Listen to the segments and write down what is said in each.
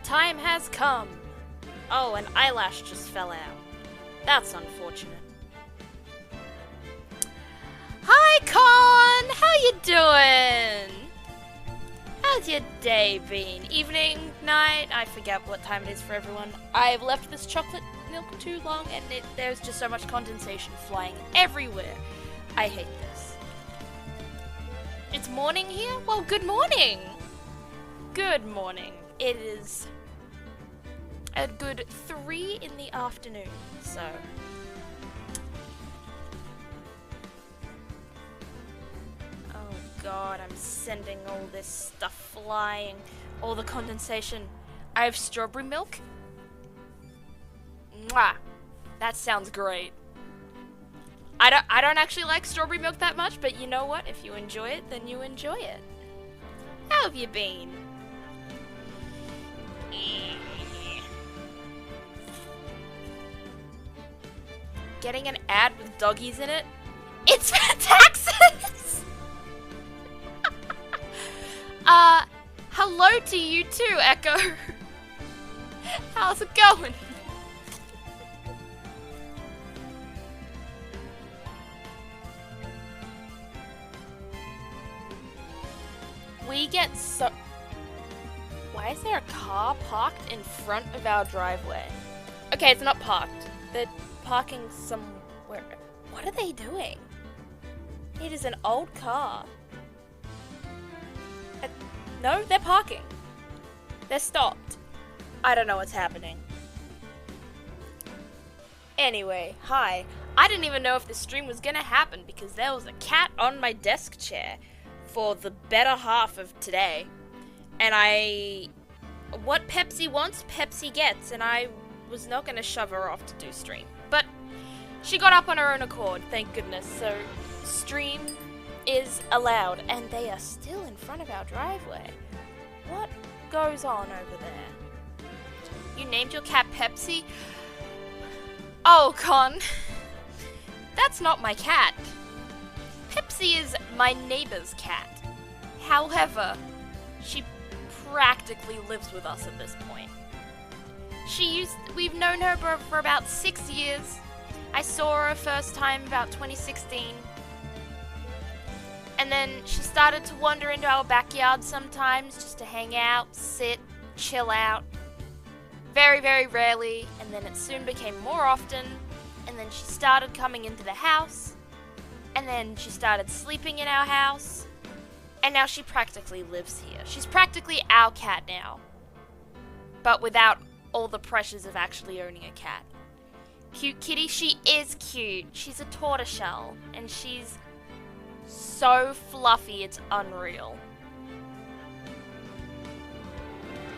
time has come. Oh, an eyelash just fell out. That's unfortunate. Hi, Con! How you doing? How's your day been? Evening, night? I forget what time it is for everyone. I've left this chocolate milk too long and there's just so much condensation flying everywhere. I hate this. It's morning here? Well, good morning! Good morning. It is a good 3 in the afternoon, so... Oh god, I'm sending all this stuff flying. All the condensation. I have strawberry milk. Mwah! That sounds great. I don't actually like strawberry milk that much, but you know what? If you enjoy it, then you enjoy it. How have you been? Getting an ad with doggies in it? It's for taxes! Hello to you too, Echo. How's it going? We get so... Why is there a car parked in front of our driveway? Okay, it's not parked. They're parking somewhere. What are they doing? It is an old car. No, they're parking. They're stopped. I don't know what's happening. Anyway, hi. I didn't even know if this stream was gonna happen because there was a cat on my desk chair for the better half of today. And what Pepsi wants, Pepsi gets, and I was not gonna shove her off to do stream. But she got up on her own accord, thank goodness, so stream is allowed, and they are still in front of our driveway. What goes on over there? You named your cat Pepsi? Oh, Con. That's not my cat. Pepsi is my neighbor's cat. However, she practically lives with us at this point. We've known her for about 6 years. I saw her first time about 2016. And then she started to wander into our backyard sometimes just to hang out, sit, chill out. Very, very rarely, and then it soon became more often. And then she started coming into the house. And then she started sleeping in our house. And now she practically lives here. She's practically our cat now. But without all the pressures of actually owning a cat. Cute kitty, she is cute. She's a tortoiseshell. And she's so fluffy, it's unreal.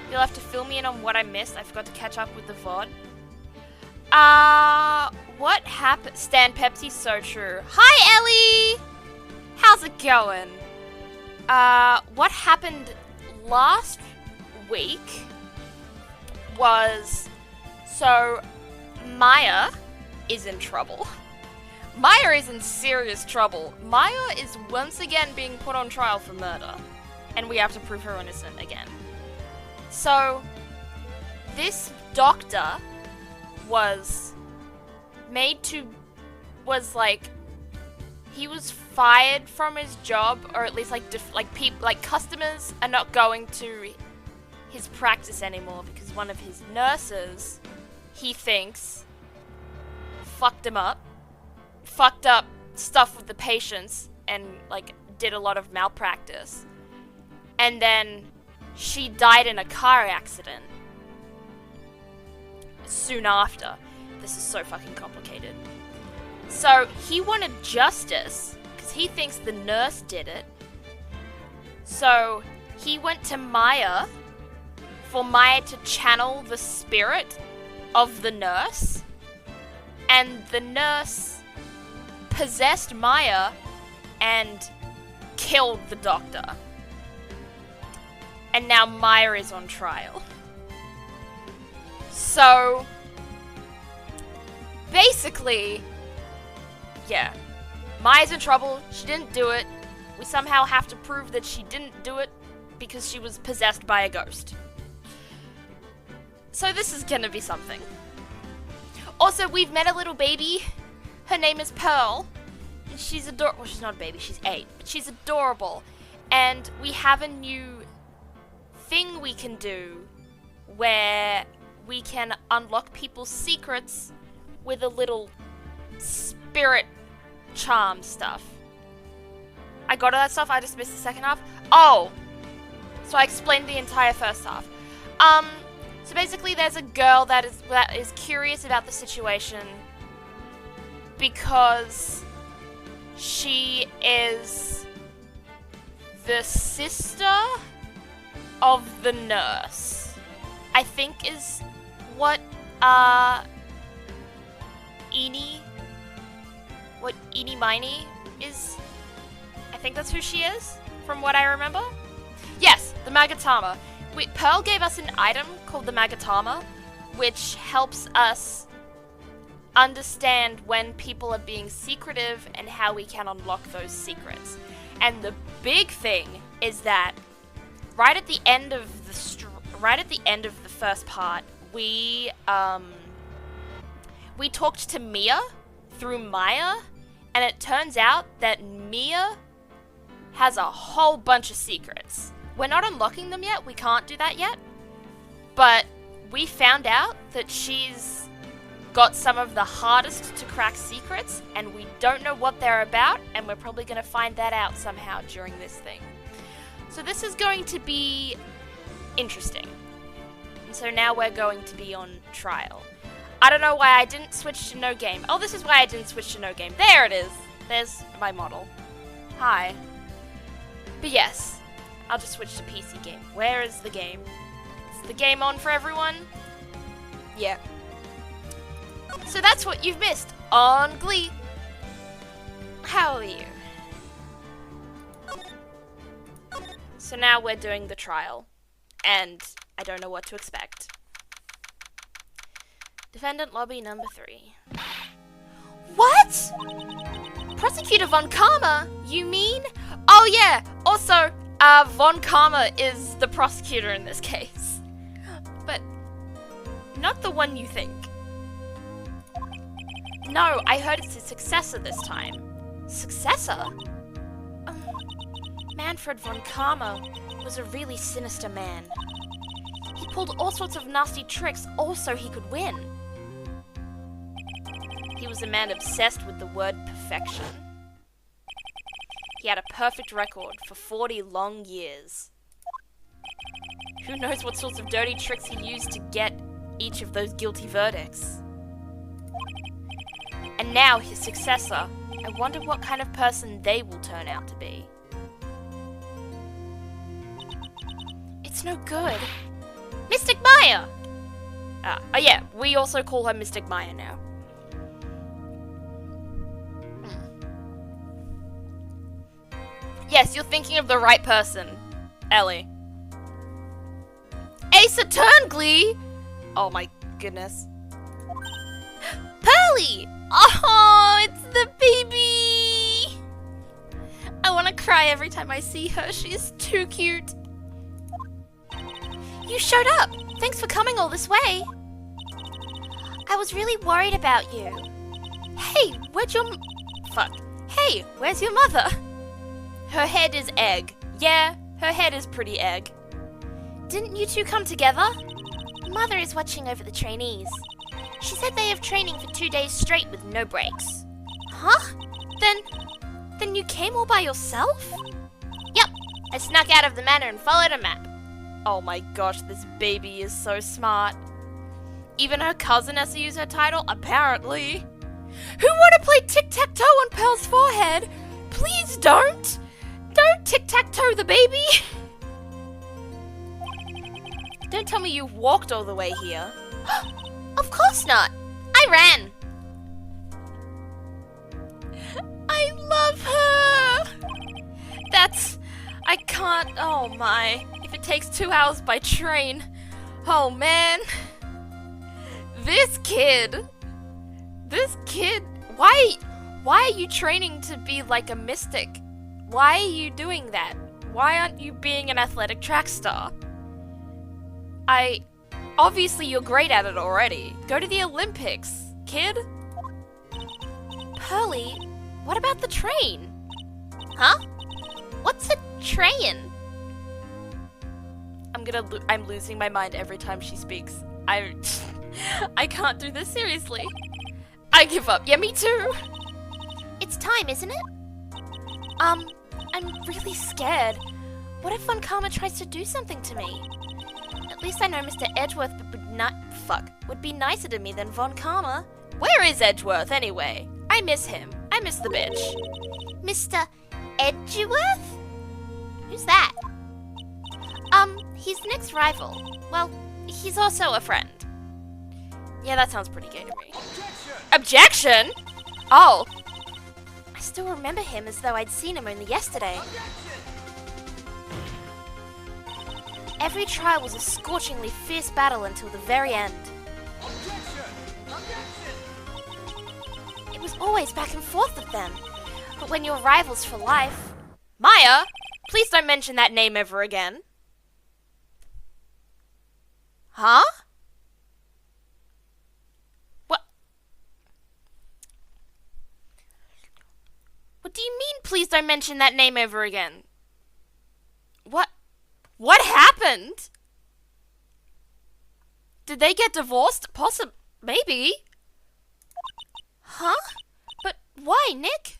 You'll have to fill me in on what I missed. I forgot to catch up with the VOD. What happened? Stan Pepsi, so true. Hi, Ellie! How's it going? What happened last week was... So, Maya is in trouble. Maya is in serious trouble. Maya is once again being put on trial for murder. And we have to prove her innocent again. So, this doctor was he was fired from his job, or at least customers are not going to his practice anymore because one of his nurses, he thinks, fucked up stuff with the patients and did a lot of malpractice. And then she died in a car accident soon after. This is so fucking complicated. So he wanted justice because he thinks the nurse did it. So he went to Maya for Maya to channel the spirit of the nurse. And the nurse possessed Maya and killed the doctor. And now Maya is on trial. So, basically, yeah, Maya's in trouble. She didn't do it. We somehow have to prove that she didn't do it because she was possessed by a ghost. So this is gonna be something. Also, we've met a little baby. Her name is Pearl. And she's adorable. Well, she's not a baby, she's 8. But she's adorable. And we have a new thing we can do where we can unlock people's secrets with a little spirit charm stuff. I got all that stuff, I just missed the second half. Oh! So I explained the entire first half. So basically there's a girl that is curious about the situation because she is the sister of the nurse. I think is what Eeny Miney is. I think that's who she is, from what I remember. Yes, the Magatama. Pearl gave us an item called the Magatama, which helps us understand when people are being secretive and how we can unlock those secrets. And the big thing is that right at the end of the first part, we talked to Mia through Maya, and it turns out that Mia has a whole bunch of secrets. We're not unlocking them yet, we can't do that yet, but we found out that she's got some of the hardest to crack secrets, and we don't know what they're about, and we're probably going to find that out somehow during this thing. So this is going to be interesting. And so now we're going to be on trial. I don't know why I didn't switch to no game. Oh, this is why I didn't switch to no game. There it is. There's my model. Hi. But yes, I'll just switch to PC game. Where is the game? Is the game on for everyone? Yeah. So that's what you've missed on Glee. How are you? So now we're doing the trial, and I don't know what to expect. Defendant lobby number 3. What? Prosecutor Von Karma, you mean? Oh yeah, also, Von Karma is the prosecutor in this case. But not the one you think. No, I heard it's his successor this time. Successor? Manfred Von Karma was a really sinister man. He pulled all sorts of nasty tricks also he could win. He was a man obsessed with the word perfection. He had a perfect record for 40 long years. Who knows what sorts of dirty tricks he used to get each of those guilty verdicts. And now his successor, I wonder what kind of person they will turn out to be. It's no good. Mystic Maya! Oh yeah, we also call her Mystic Maya now. Yes, you're thinking of the right person, Ellie. Ace Attorney Glee! Oh my goodness. Pearly! Oh, it's the baby! I want to cry every time I see her. She is too cute. You showed up. Thanks for coming all this way. I was really worried about you. Hey, where's your... Hey, where's your mother? Her head is egg. Yeah, her head is pretty egg. Didn't you two come together? Mother is watching over the trainees. She said they have training for 2 days straight with no breaks. Huh? Then you came all by yourself? Yep, I snuck out of the manor and followed a map. Oh my gosh, this baby is so smart. Even her cousin has to use her title, apparently. Who want to play tic-tac-toe on Pearl's forehead? Please don't! Don't tic-tac-toe the baby! Don't tell me you walked all the way here. Of course not! I ran! I love her! I can't, oh my. If it takes 2 hours by train. Oh man. This kid, why are you training to be like a mystic? Why are you doing that? Why aren't you being an athletic track star? Obviously you're great at it already. Go to the Olympics, kid. Pearly, what about the train? Huh? What's a train? I'm losing my mind every time she speaks. I can't do this seriously. I give up. Yeah, me too. It's time, isn't it? I'm really scared. What if Von Karma tries to do something to me? At least I know Mr. Edgeworth would be nicer to me than Von Karma. Where is Edgeworth anyway? I miss him. I miss the bitch. Mr. Edgeworth? Who's that? He's Nick's rival. Well, he's also a friend. Yeah, that sounds pretty gay to me. Objection? Oh. I still remember him as though I'd seen him only yesterday. Every trial was a scorchingly fierce battle until the very end. It was always back and forth with them. But when you're rivals for life... Maya! Please don't mention that name ever again. Huh? What? What do you mean, please don't mention that name ever again? What happened? Did they get divorced? Maybe. Huh? But why, Nick?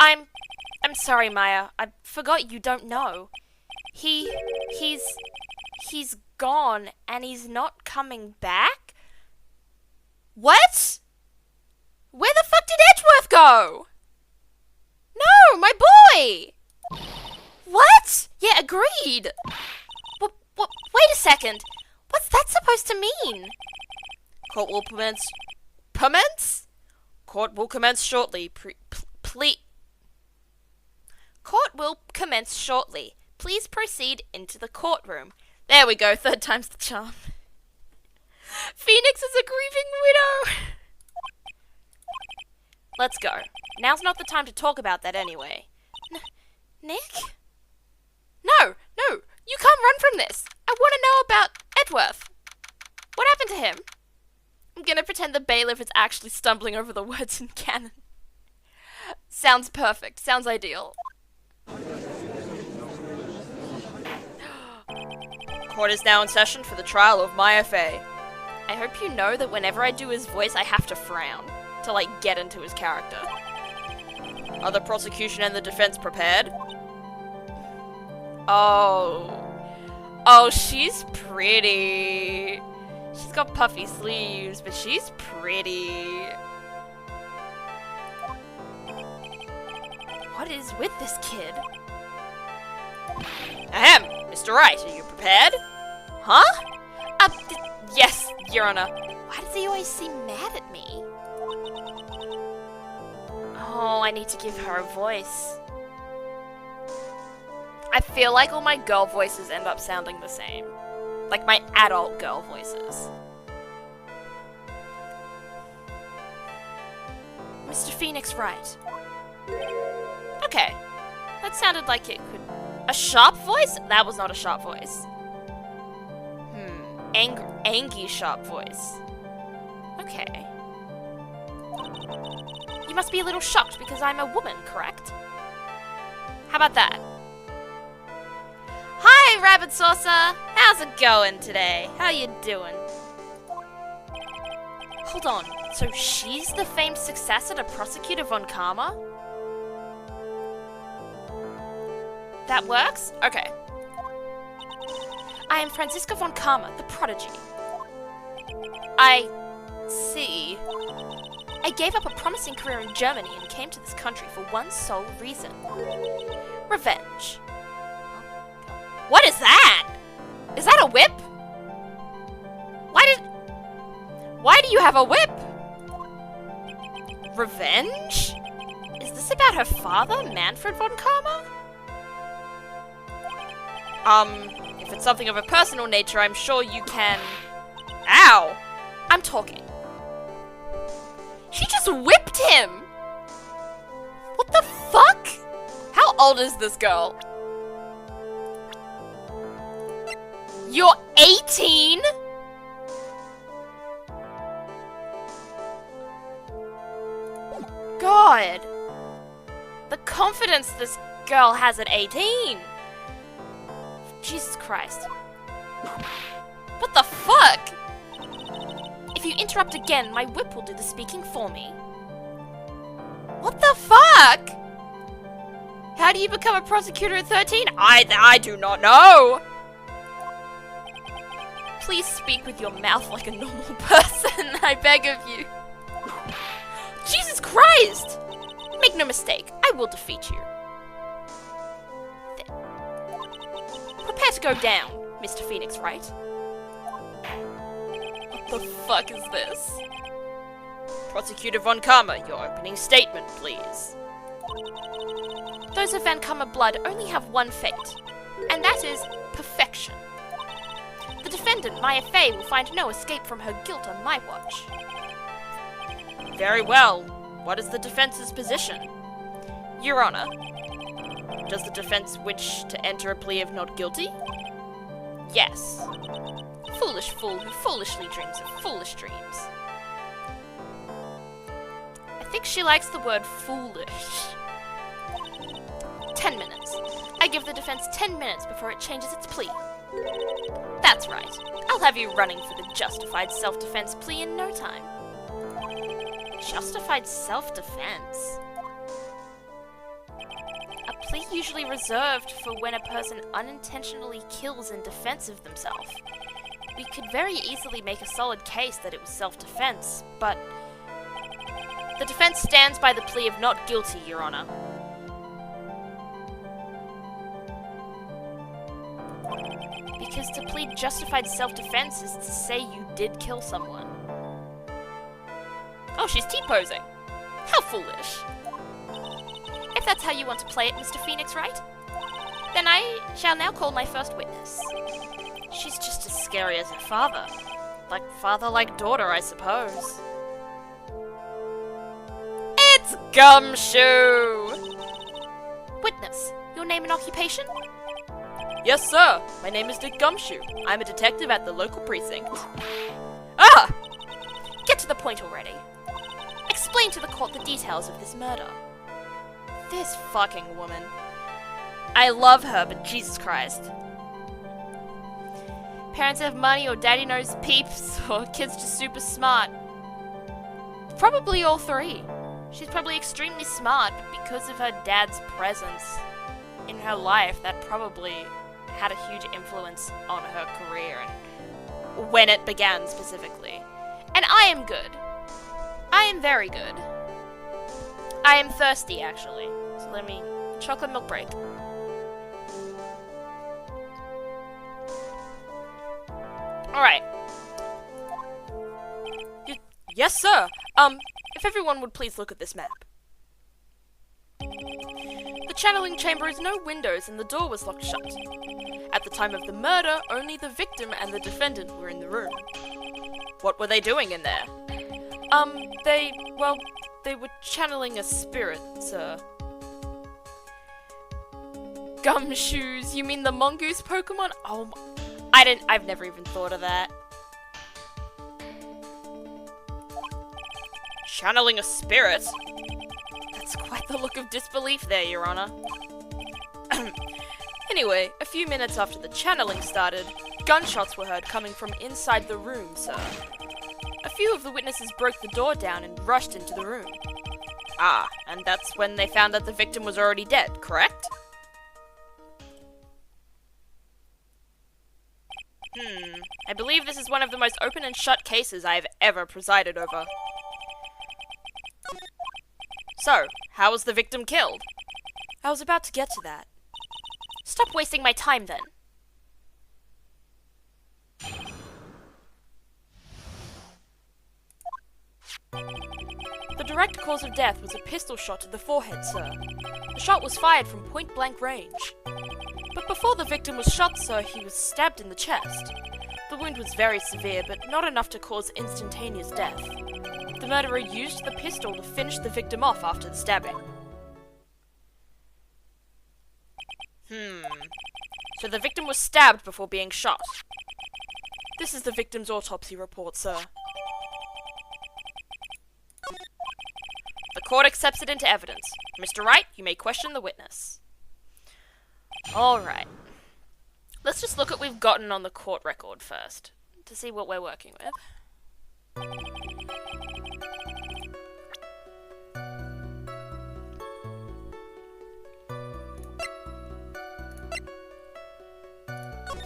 I'm sorry, Maya. I forgot you don't know. He's gone and he's not coming back? What? Where the fuck did Edgeworth go? No, my boy! What? Yeah, agreed. Wait a second. What's that supposed to mean? Court will commence. Court will commence shortly. Please. Court will commence shortly. Please proceed into the courtroom. There we go. Third time's the charm. Phoenix is a grieving widow. Let's go. Now's not the time to talk about that anyway. Nick? No, you can't run from this. I want to know about Edgeworth. What happened to him? I'm gonna pretend the bailiff is actually stumbling over the words in canon. Sounds perfect. Sounds ideal. Court is now in session for the trial of Maya Fey. I hope you know that whenever I do his voice, I have to frown to, get into his character. Are the prosecution and the defense prepared? Oh, she's pretty. She's got puffy sleeves, but she's pretty. What is with this kid? Ahem, Mr. Wright, are you prepared? Huh? Yes, Your Honor. Why does he always seem mad at me? Oh, I need to give her a voice. I feel like all my girl voices end up sounding the same. Like my adult girl voices. Mr. Phoenix Wright. Okay. That sounded like it could... A sharp voice? That was not a sharp voice. Angry sharp voice. Okay. You must be a little shocked because I'm a woman, correct? How about that? Hi, Rabbit Saucer! How's it going today? How you doing? Hold on, so she's the famed successor to Prosecutor Von Karma? That works? Okay. I am Franziska Von Karma, the prodigy. I see. I gave up a promising career in Germany and came to this country for one sole reason. Revenge. What is that? Is that a whip? Why do you have a whip? Revenge? Is this about her father, Manfred von Karma? If it's something of a personal nature, I'm sure you can... Ow! I'm talking. She just whipped him! What the fuck? How old is this girl? You're 18? God! The confidence this girl has at 18! Jesus Christ. What the fuck? If you interrupt again, my whip will do the speaking for me. What the fuck? How do you become a prosecutor at 13? I do not know! Please speak with your mouth like a normal person, I beg of you. Jesus Christ! Make no mistake, I will defeat you. Prepare to go down, Mr. Phoenix, Wright? What the fuck is this? Prosecutor Von Karma, your opening statement, please. Those of Van Karma blood only have one fate, and that is perfection. The defendant, Maya Fey, will find no escape from her guilt on my watch. Very well. What is the defense's position? Your Honor, does the defense wish to enter a plea of not guilty? Yes. Foolish fool who foolishly dreams of foolish dreams. I think she likes the word foolish. 10 minutes. I give the defense 10 minutes before it changes its plea. That's right. I'll have you running for the justified self-defense plea in no time. Justified self-defense? A plea usually reserved for when a person unintentionally kills in defense of themselves. We could very easily make a solid case that it was self-defense, but the defense stands by the plea of not guilty, Your Honor. Because to plead justified self-defense is to say you did kill someone. Oh, she's T-posing. How foolish. If that's how you want to play it, Mr. Phoenix, Wright, then I shall now call my first witness. She's just as scary as her father. Like father, like daughter, I suppose. It's Gumshoe! Witness, your name and occupation? Yes, sir. My name is Dick Gumshoe. I'm a detective at the local precinct. Ah! Get to the point already. Explain to the court the details of this murder. This fucking woman. I love her, but Jesus Christ. Parents have money, or daddy knows peeps, or kids just super smart. Probably all three. She's probably extremely smart, but because of her dad's presence in her life, that probably had a huge influence on her career and when it began specifically. And I am good. I am very good. I am thirsty, actually. So let me... chocolate milk break. Alright. Yes, sir. If everyone would please look at this map. The channeling chamber has no windows and the door was locked shut. At the time of the murder, only the victim and the defendant were in the room. What were they doing in there? They were channeling a spirit, sir. Gumshoes, you mean the mongoose Pokemon? Oh, I've never even thought of that. Channeling a spirit? That's quite the look of disbelief there, Your Honor. Anyway, a few minutes after the channeling started, gunshots were heard coming from inside the room, sir. A few of the witnesses broke the door down and rushed into the room. Ah, and that's when they found that the victim was already dead, correct? I believe this is one of the most open and shut cases I have ever presided over. So, how was the victim killed? I was about to get to that. Stop wasting my time, then. The direct cause of death was a pistol shot to the forehead, sir. The shot was fired from point-blank range. But before the victim was shot, sir, he was stabbed in the chest. The wound was very severe, but not enough to cause instantaneous death. The murderer used the pistol to finish the victim off after the stabbing. So the victim was stabbed before being shot. This is the victim's autopsy report, sir. The court accepts it into evidence. Mr. Wright, you may question the witness. Alright. Let's just look at what we've gotten on the court record first, to see what we're working with.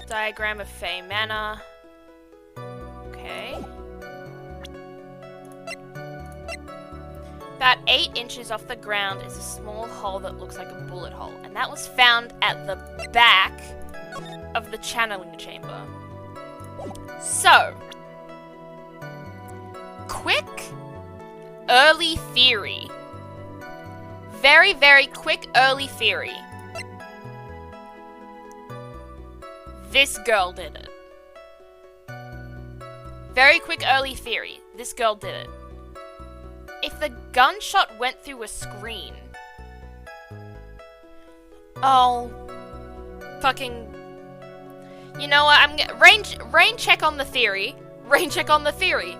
Diagram of Fey Manor. Okay. About 8 inches off the ground is a small hole that looks like a bullet hole, and that was found at the back of the channeling chamber. So, quick, early theory. Very, very quick, early theory. This girl did it. Very quick, early theory. This girl did it. If the gunshot went through a screen... Oh... Fucking... You know what, rain check on the theory. Rain check on the theory.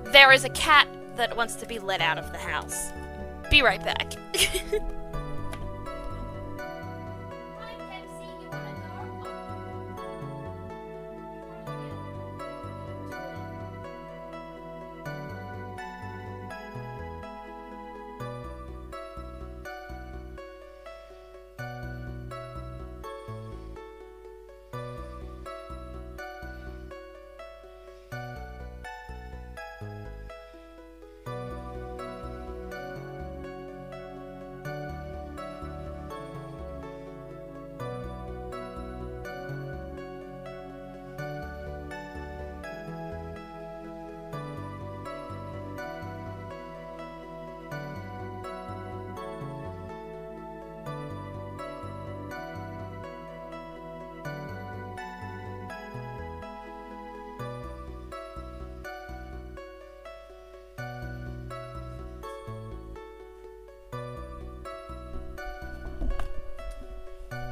There is a cat that wants to be let out of the house. Be right back.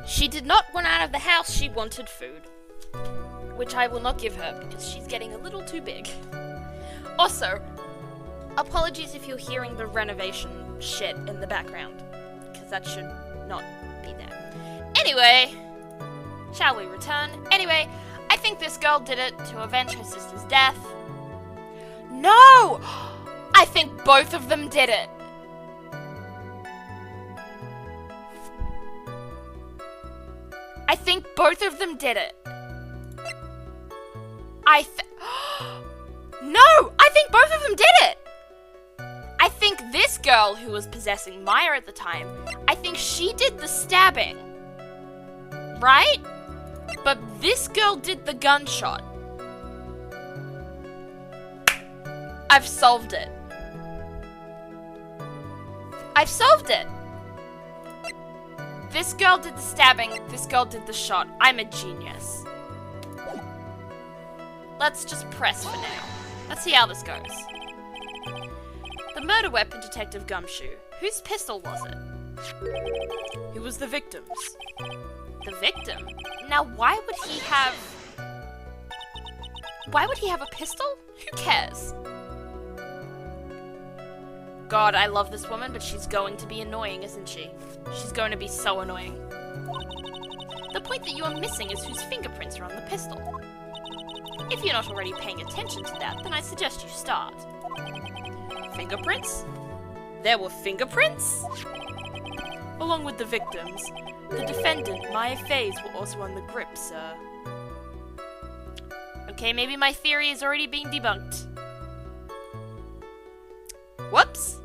She did not want out of the house, she wanted food. Which I will not give her, because she's getting a little too big. Also, apologies if you're hearing the renovation shit in the background, because that should not be there. Anyway, shall we return? Anyway, I think this girl did it to avenge her sister's death. No! I think both of them did it. I think both of them did it. No! I think both of them did it! I think this girl who was possessing Maya at the time, I think she did the stabbing. Right? But this girl did the gunshot. I've solved it. I've solved it. This girl did the stabbing, this girl did the shot. I'm a genius. Let's just press for now. Let's see how this goes. The murder weapon, Detective Gumshoe. Whose pistol was it? Who was the victim's? The victim? Now why would he have... Why would he have a pistol? Who cares? God, I love this woman, but she's going to be annoying, isn't she? She's going to be so annoying. The point that you are missing is whose fingerprints are on the pistol. If you're not already paying attention to that, then I suggest you start. Fingerprints? There were fingerprints? Along with the victims, the defendant, Maya FOES, were also on the grip, sir. Okay, maybe my theory is already being debunked. Whoops!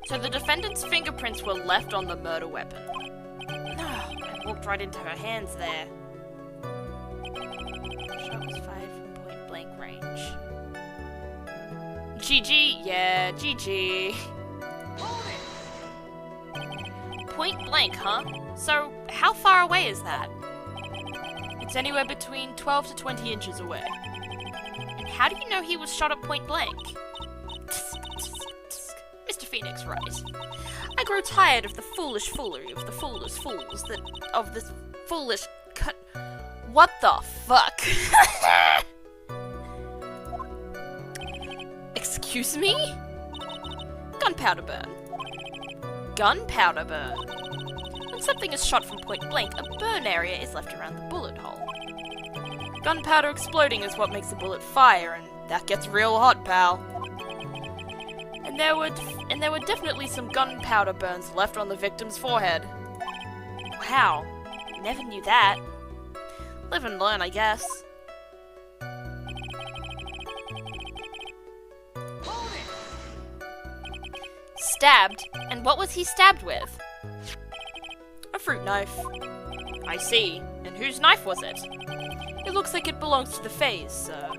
So the defendant's fingerprints were left on the murder weapon. No, I walked right into her hands there. Shot was fired from point blank range. GG, yeah, GG. Point blank, huh? So, how far away is that? It's anywhere between 12 to 20 inches away. And how do you know he was shot at point blank? Mr. Phoenix, right. I grow tired of the foolish foolery of the foolish fools of this foolish cut. What the fuck? Excuse me? Gunpowder burn. Gunpowder burn. When something is shot from point blank, a burn area is left around the bullet hole. Gunpowder exploding is what makes the bullet fire, and that gets real hot, pal. And there were definitely some gunpowder burns left on the victim's forehead. Wow, never knew that. Live and learn, I guess. Stabbed? And what was he stabbed with? A fruit knife. I see. And whose knife was it? It looks like it belongs to the FOES, sir.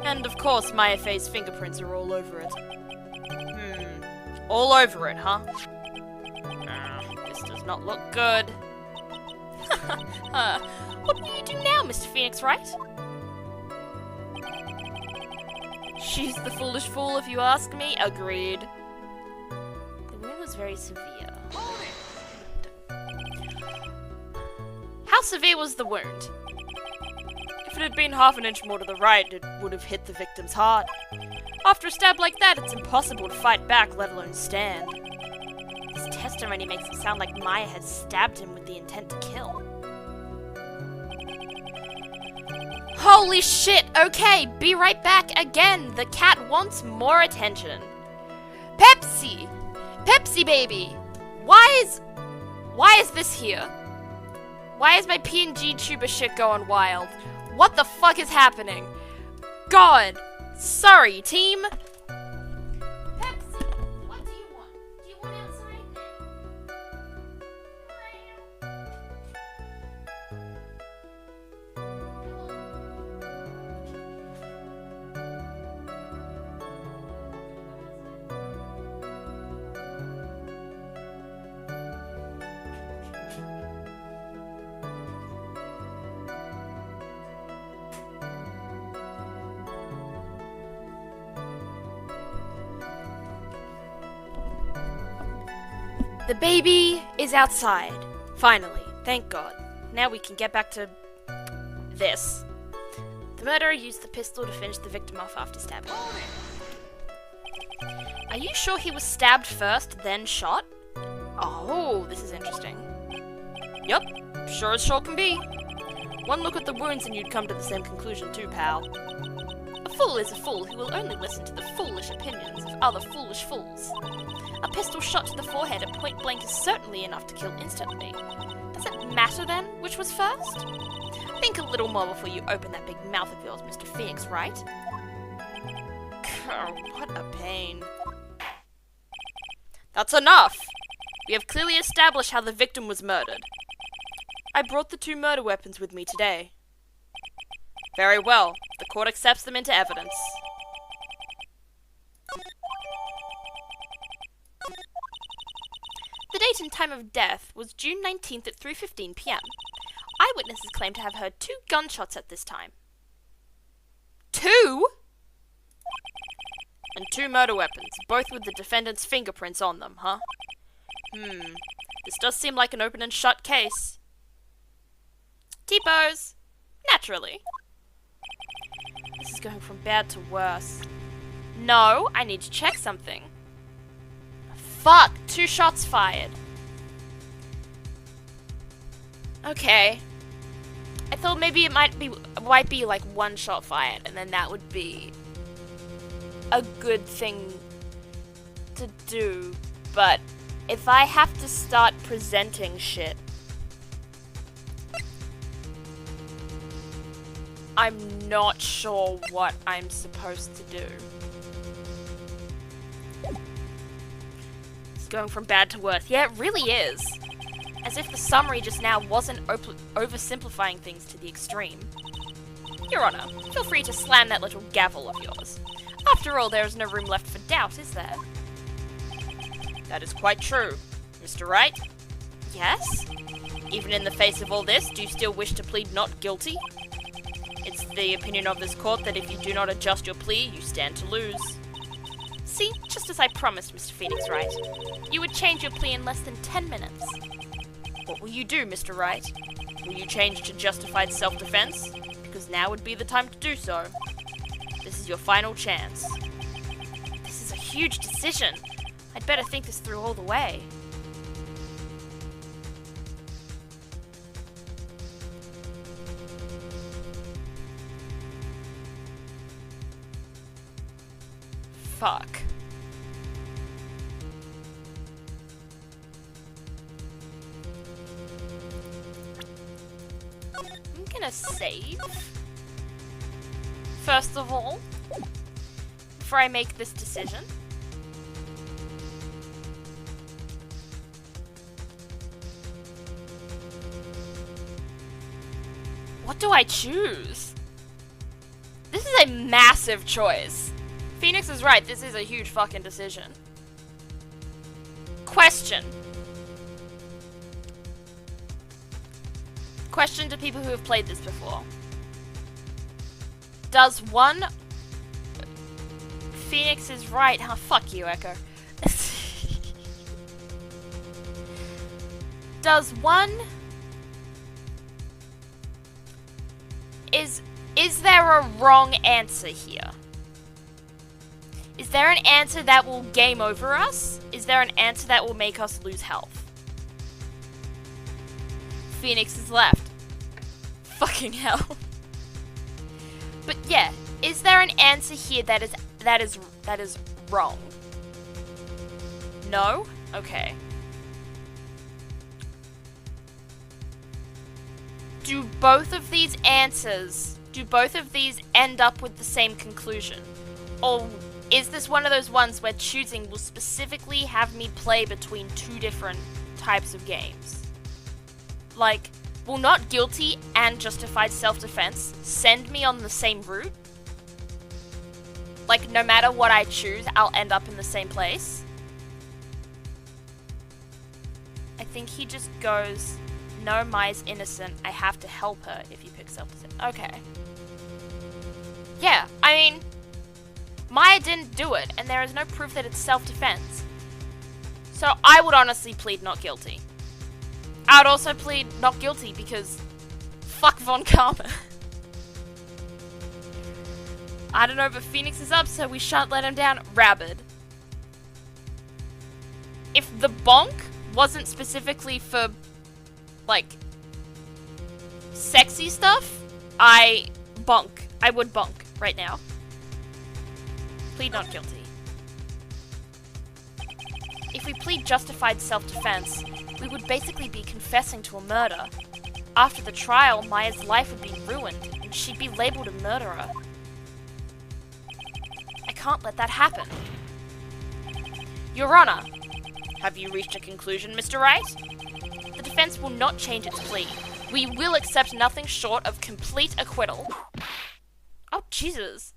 And of course, Maya Faye's fingerprints are all over it. All over it, huh? This does not look good. What will you do now, Mr. Phoenix Wright? She's the foolish fool, if you ask me. Agreed. The wound was very severe. How severe was the wound? If it had been half an inch more to the right, it would have hit the victim's heart. After a stab like that, it's impossible to fight back, let alone stand. This testimony makes it sound like Maya had stabbed him with the intent to kill. Holy shit! Okay, be right back again! The cat wants more attention. Pepsi! Pepsi baby! Why is this here? Why is my PNG tuber shit going wild? What the fuck is happening? God! Sorry, team! Pepsi, what do you want? Do you want outside The baby is outside. Finally. Thank God. Now we can get back to this. The murderer used the pistol to finish the victim off after stabbing. Are you sure he was stabbed first, then shot? Oh, this is interesting. Yup, sure as sure can be. One look at the wounds and you'd come to the same conclusion too, pal. A fool is a fool who will only listen to the foolish opinions of other foolish fools. A pistol shot to the forehead at point blank is certainly enough to kill instantly. Does it matter then which was first? Think a little more before you open that big mouth of yours, Mr. Phoenix Wright. What a pain. That's enough! We have clearly established how the victim was murdered. I brought the 2 murder weapons with me today. Very well. The court accepts them into evidence. The date and time of death was June 19th at 3:15 p.m. Eyewitnesses claim to have heard 2 gunshots at this time. 2? And 2 murder weapons, both with the defendant's fingerprints on them, huh? This does seem like an open and shut case. T-pose! Naturally. This is going from bad to worse. No, I need to check something. Fuck! 2 shots fired. Okay. I thought maybe it might be like 1 shot fired, and then that would be a good thing to do. But if I have to start presenting shit, I'm not sure what I'm supposed to do. It's going from bad to worse. Yeah, it really is. As if the summary just now wasn't oversimplifying things to the extreme. Your Honor, feel free to slam that little gavel of yours. After all, there is no room left for doubt, is there? That is quite true. Mr. Wright? Yes? Even in the face of all this, do you still wish to plead not guilty? It's the opinion of this court that if you do not adjust your plea, you stand to lose. See, just as I promised, Mr. Phoenix Wright. You would change your plea in less than 10 minutes. What will you do, Mr. Wright? Will you change to justified self-defense? Because now would be the time to do so. This is your final chance. huge decision. I'd better think this through all the way. Fuck. I'm gonna save. First of all, before I make this decision. What do I choose? This is a massive choice. Phoenix is right, this is a huge fucking decision. Question. Question to people who have played this before. Does one... Phoenix is right. Oh, fuck you, Echo. Does one... Is there a wrong answer here? Is there an answer that will game over us? Is there an answer that will make us lose health? Phoenix is left. Fucking hell. But yeah, is there an answer here that is wrong? No? Okay. Do both of these end up with the same conclusion? Or is this one of those ones where choosing will specifically have me play between two different types of games? Like, will not guilty and justified self-defense send me on the same route? Like, no matter what I choose, I'll end up in the same place? I think he just goes, no, Maya's innocent, I have to help her if you pick self-defense. Okay. Yeah, I mean, Maya didn't do it, and there is no proof that it's self-defense. So I would honestly plead not guilty. I would also plead not guilty because fuck Von Karma. I don't know, but Phoenix is up, so we shan't let him down. Rabid. If the bonk wasn't specifically for, like, sexy stuff, I would bonk right now. Plead not guilty. If we plead justified self-defense, we would basically be confessing to a murder. After the trial, Maya's life would be ruined, and she'd be labeled a murderer. I can't let that happen. Your Honor, have you reached a conclusion, Mr. Wright? The defense will not change its plea. We will accept nothing short of complete acquittal. Oh, Jesus.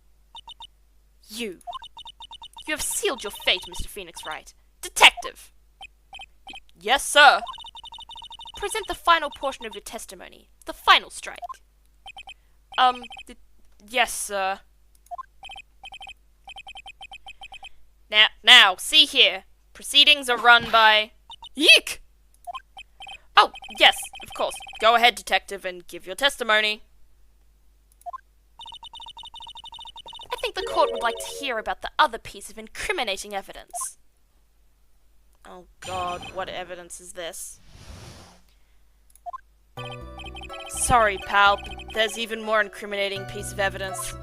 You have sealed your fate, Mr. Phoenix Wright. Detective! Yes, sir. Present the final portion of your testimony. The final strike. Yes, sir. Now, see here. Proceedings are run by... Yeek! Oh, yes, of course. Go ahead, detective, and give your testimony. I think the court would like to hear about the other piece of incriminating evidence. Oh god, what evidence is this? Sorry, pal, but there's even more incriminating piece of evidence.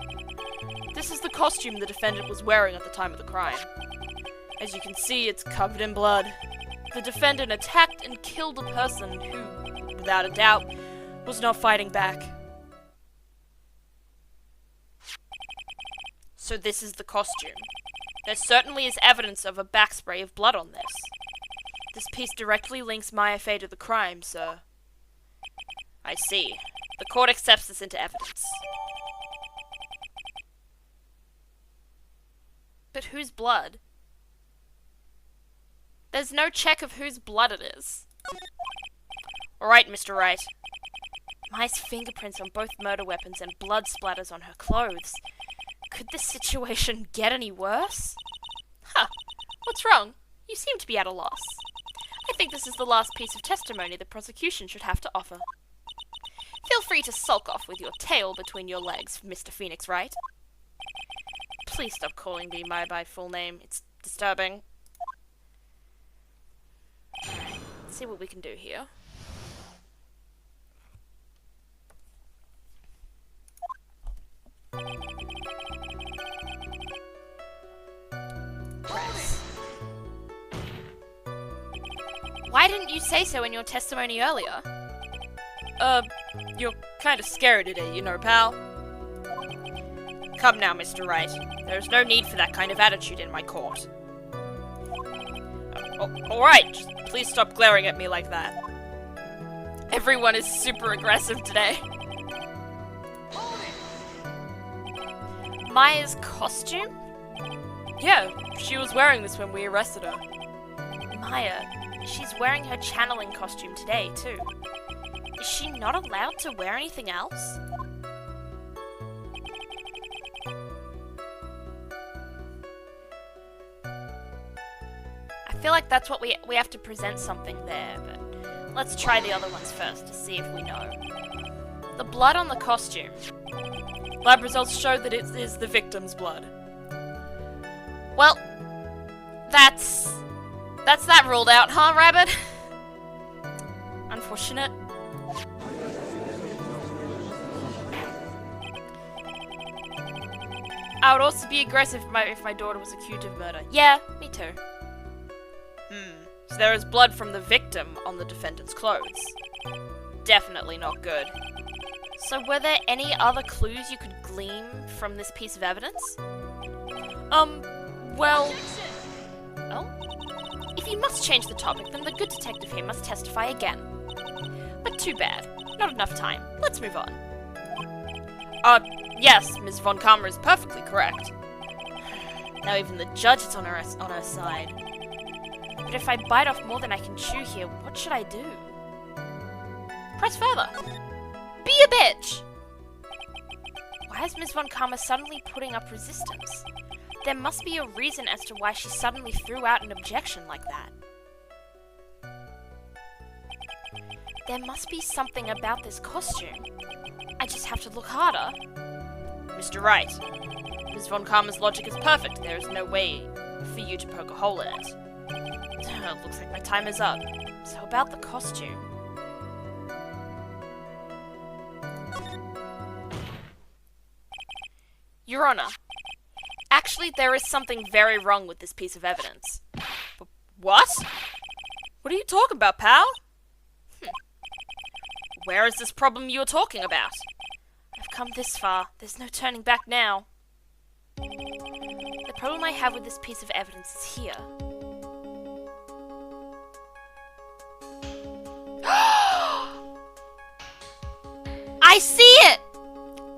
This is the costume the defendant was wearing at the time of the crime. As you can see, it's covered in blood. The defendant attacked and killed a person who, without a doubt, was not fighting back. So this is the costume. There certainly is evidence of a backspray of blood on this. This piece directly links Maya Fey to the crime, sir. I see. The court accepts this into evidence. But whose blood? There's no check of whose blood it is. Alright, Mr. Wright. Maya's fingerprints on both murder weapons and blood splatters on her clothes. Could this situation get any worse? Huh. What's wrong? You seem to be at a loss. I think this is the last piece of testimony the prosecution should have to offer. Feel free to sulk off with your tail between your legs, Mr. Phoenix Wright. Please stop calling me by my full name. It's disturbing. Alright, let's see what we can do here. Press. Why didn't you say so in your testimony earlier? You're kind of scary today, you know, pal. Come now, Mr. Wright. There's no need for that kind of attitude in my court. Alright, just please stop glaring at me like that. Everyone is super aggressive today. Maya's costume? Yeah, she was wearing this when we arrested her. Maya, she's wearing her channeling costume today, too. Is she not allowed to wear anything else? I feel like that's what we have to present something there, but let's try the other ones first to see if we know. The blood on the costume. Lab results show that it is the victim's blood. Well, that's that ruled out, huh, Rabbit? Unfortunate. I would also be aggressive if my daughter was accused of murder. Yeah, me too. So there is blood from the victim on the defendant's clothes. Definitely not good. So were there any other clues you could glean from this piece of evidence? Well... Oh? If you must change the topic, then the good detective here must testify again. But too bad. Not enough time. Let's move on. Yes, Ms. Von Karma is perfectly correct. Now even the judge is on her side. But if I bite off more than I can chew here, what should I do? Press further. Be a bitch! Why is Ms. Von Karma suddenly putting up resistance? There must be a reason as to why she suddenly threw out an objection like that. There must be something about this costume. I just have to look harder. Mr. Wright, Ms. Von Karma's logic is perfect. There is no way for you to poke a hole in it. Looks like my time is up. So about the costume. Your Honor, actually there is something very wrong with this piece of evidence. What? What are you talking about, pal? Where is this problem you're talking about? I've come this far. There's no turning back now. The problem I have with this piece of evidence is here. I see it!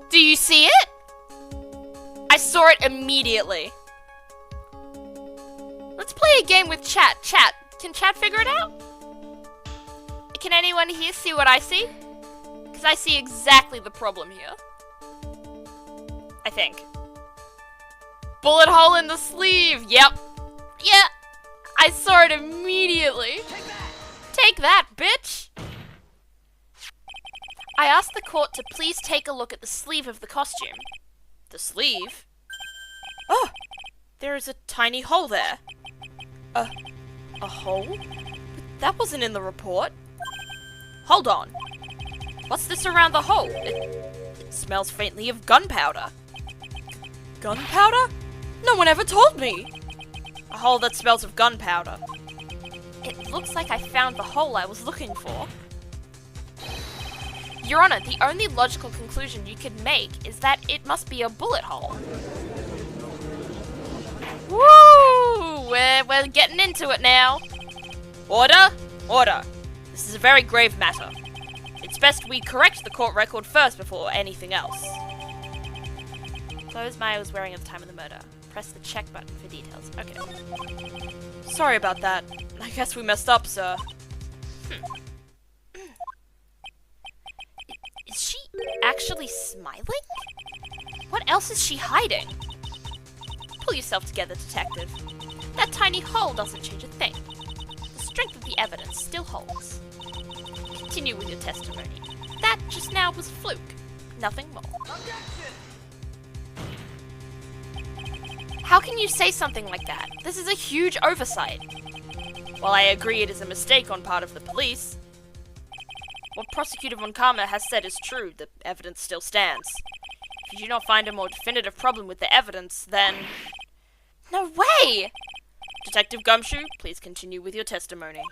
Do you see it? I saw it immediately. Let's play a game with chat. Chat, can chat figure it out? Can anyone here see what I see? Because I see exactly the problem here. I think. Bullet hole in the sleeve. Yep. Yeah. I saw it immediately. Take that, bitch. I asked the court to please take a look at the sleeve of the costume. The sleeve? Oh! There is a tiny hole there. A hole? But that wasn't in the report. Hold on. What's this around the hole? It smells faintly of gunpowder. Gunpowder? No one ever told me! A hole that smells of gunpowder. It looks like I found the hole I was looking for. Your Honor, the only logical conclusion you could make is that it must be a bullet hole. Woo! We're getting into it now. Order! Order! This is a very grave matter. It's best we correct the court record first before anything else. Clothes Maya was wearing at the time of the murder. Press the check button for details. Okay. Sorry about that. I guess we messed up, sir. Is she actually smiling? What else is she hiding? Pull yourself together, detective. That tiny hole doesn't change a thing. The strength of the evidence still holds. Continue with your testimony. That just now was fluke. Nothing more. How can you say something like that? This is a huge oversight. While I agree it is a mistake on part of the police, what Prosecutor Von Karma has said is true. The evidence still stands. If you do not find a more definitive problem with the evidence, then... No way! Detective Gumshoe, please continue with your testimony.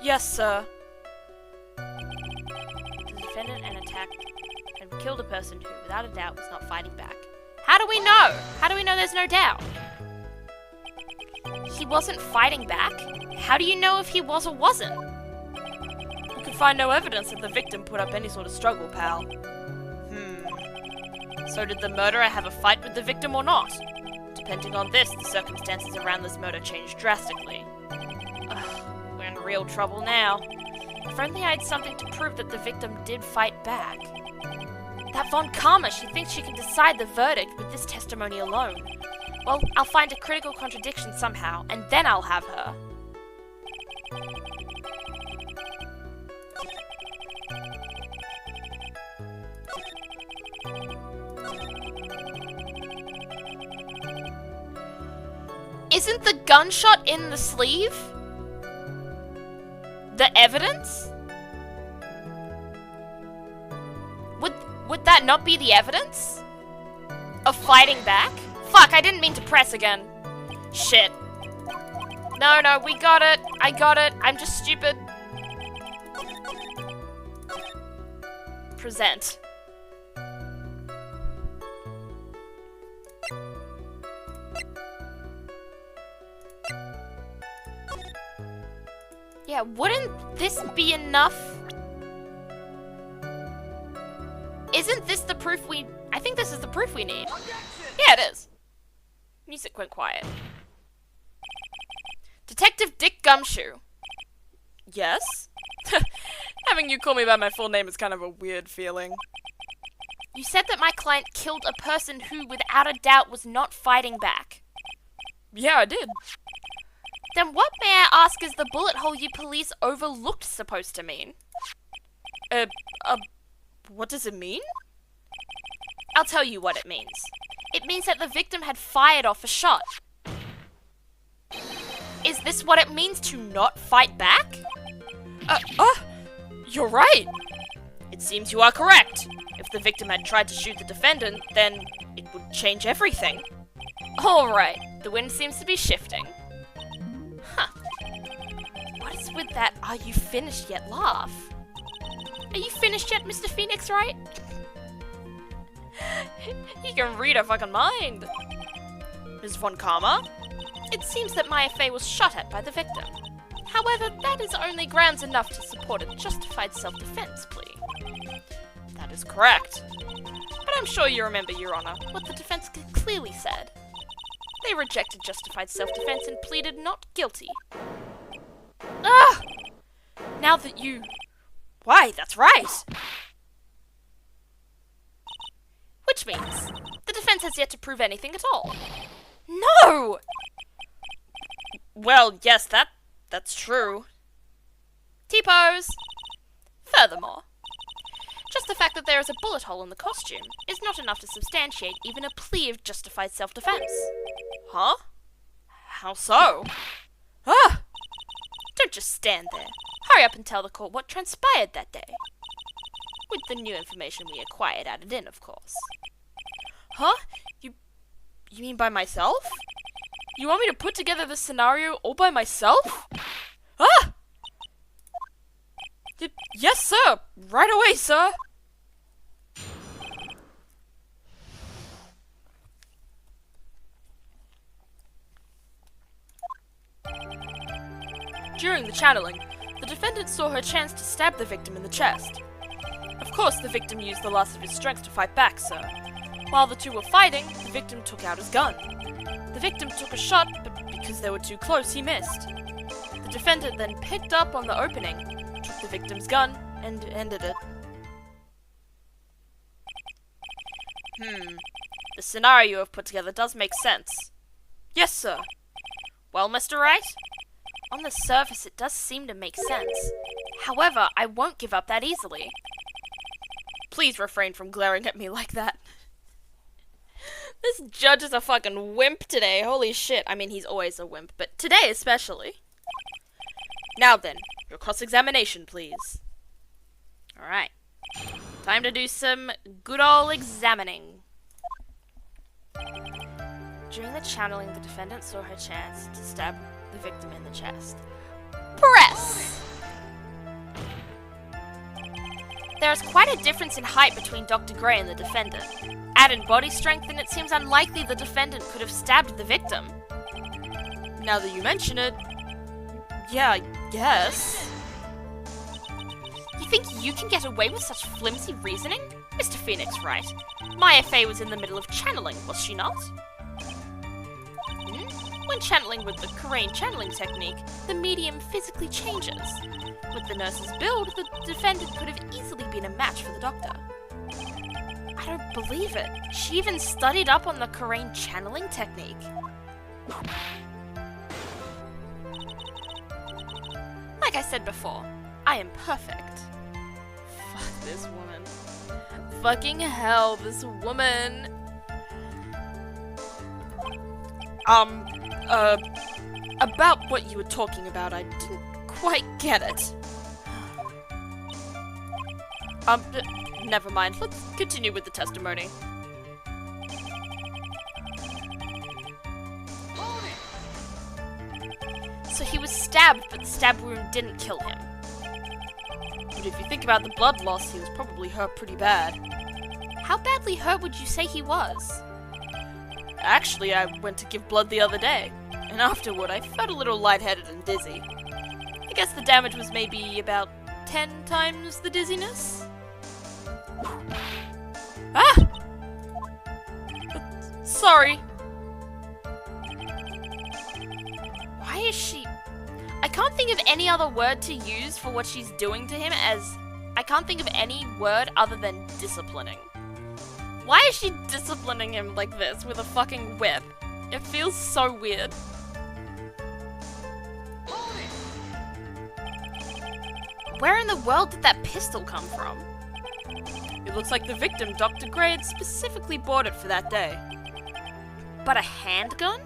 Yes, sir. The defendant attacked and killed a person who, without a doubt, was not fighting back. How do we know? How do we know there's no doubt? He wasn't fighting back? How do you know if he was or wasn't? We could find no evidence that the victim put up any sort of struggle, pal. So did the murderer have a fight with the victim or not? Depending on this, the circumstances around this murder changed drastically. Ugh, we're in real trouble now. If only I had something to prove that the victim did fight back. That Von Karma, she thinks she can decide the verdict with this testimony alone. Well, I'll find a critical contradiction somehow, and then I'll have her. Isn't the gunshot in the sleeve the evidence? Would that not be the evidence of fighting back? Fuck, I didn't mean to press again. Shit. No, we got it. I got it. I'm just stupid. Present. Yeah, wouldn't this be enough? Isn't this the proof we... I think this is the proof we need. Yeah, it is. Music went quiet. Detective Dick Gumshoe. Yes? Having you call me by my full name is kind of a weird feeling. You said that my client killed a person who, without a doubt, was not fighting back. Yeah, I did. Then what, may I ask, is the bullet hole you police overlooked supposed to mean? What does it mean? I'll tell you what it means. It means that the victim had fired off a shot. Is this what it means to not fight back? You're right. It seems you are correct. If the victim had tried to shoot the defendant, then it would change everything. Alright, the wind seems to be shifting. Huh. What is with that "are you finished yet" laugh? Are you finished yet, Mr. Phoenix, right? He can read a fucking mind. Ms. Von Karma? It seems that my affair was shot at by the victim. However, that is only grounds enough to support a justified self-defense plea. That is correct. But I'm sure you remember, Your Honor, what the defense clearly said. They rejected justified self-defense and pleaded not guilty. Ah! Now that you... Why, that's right! Which means, the defense has yet to prove anything at all. No! Well, yes, that's true. T-pose! Furthermore, just the fact that there is a bullet hole in the costume is not enough to substantiate even a plea of justified self-defense. Huh? How so? Ah! Don't just stand there. Hurry up and tell the court what transpired that day. With the new information we acquired added in, of course. Huh? You mean by myself? You want me to put together this scenario all by myself? Ah! Yes, sir! Right away, sir! During the channeling, the defendant saw her chance to stab the victim in the chest. Of course, the victim used the last of his strength to fight back, sir. While the two were fighting, the victim took out his gun. The victim took a shot, but because they were too close, he missed. The defendant then picked up on the opening, took the victim's gun, and ended it. The scenario you have put together does make sense. Yes, sir. Well, Mr. Wright? On the surface, it does seem to make sense. However, I won't give up that easily. Please refrain from glaring at me like that. This judge is a fucking wimp today. Holy shit. I mean, he's always a wimp, but today especially. Now then, your cross-examination, please. Alright. Time to do some good old examining. During the channeling, the defendant saw her chance to stab the victim in the chest. Press! There is quite a difference in height between Dr. Gray and the defendant. Add in body strength, and it seems unlikely the defendant could have stabbed the victim. Now that you mention it, yeah, I guess. You think you can get away with such flimsy reasoning? Mr. Phoenix, right? My FA was in the middle of channeling, was she not? When channeling with the Korean channeling technique, the medium physically changes. With the nurse's build, the defendant could have easily been a match for the doctor. I don't believe it. She even studied up on the Korean channeling technique. Like I said before, I am perfect. Fuck this woman. Fucking hell, this woman. About what you were talking about, I didn't quite get it. Never mind. Let's continue with the testimony. So he was stabbed, but the stab wound didn't kill him. But if you think about the blood loss, he was probably hurt pretty bad. How badly hurt would you say he was? Actually, I went to give blood the other day, and afterward I felt a little lightheaded and dizzy. I guess the damage was maybe about 10 times the dizziness? Ah! Sorry. Why is she... I can't think of any other word to use for what she's doing to him as... I can't think of any word other than disciplining. Why is she disciplining him like this with a fucking whip? It feels so weird. Where in the world did that pistol come from? It looks like the victim, Dr. Gray, had specifically bought it for that day. But a handgun?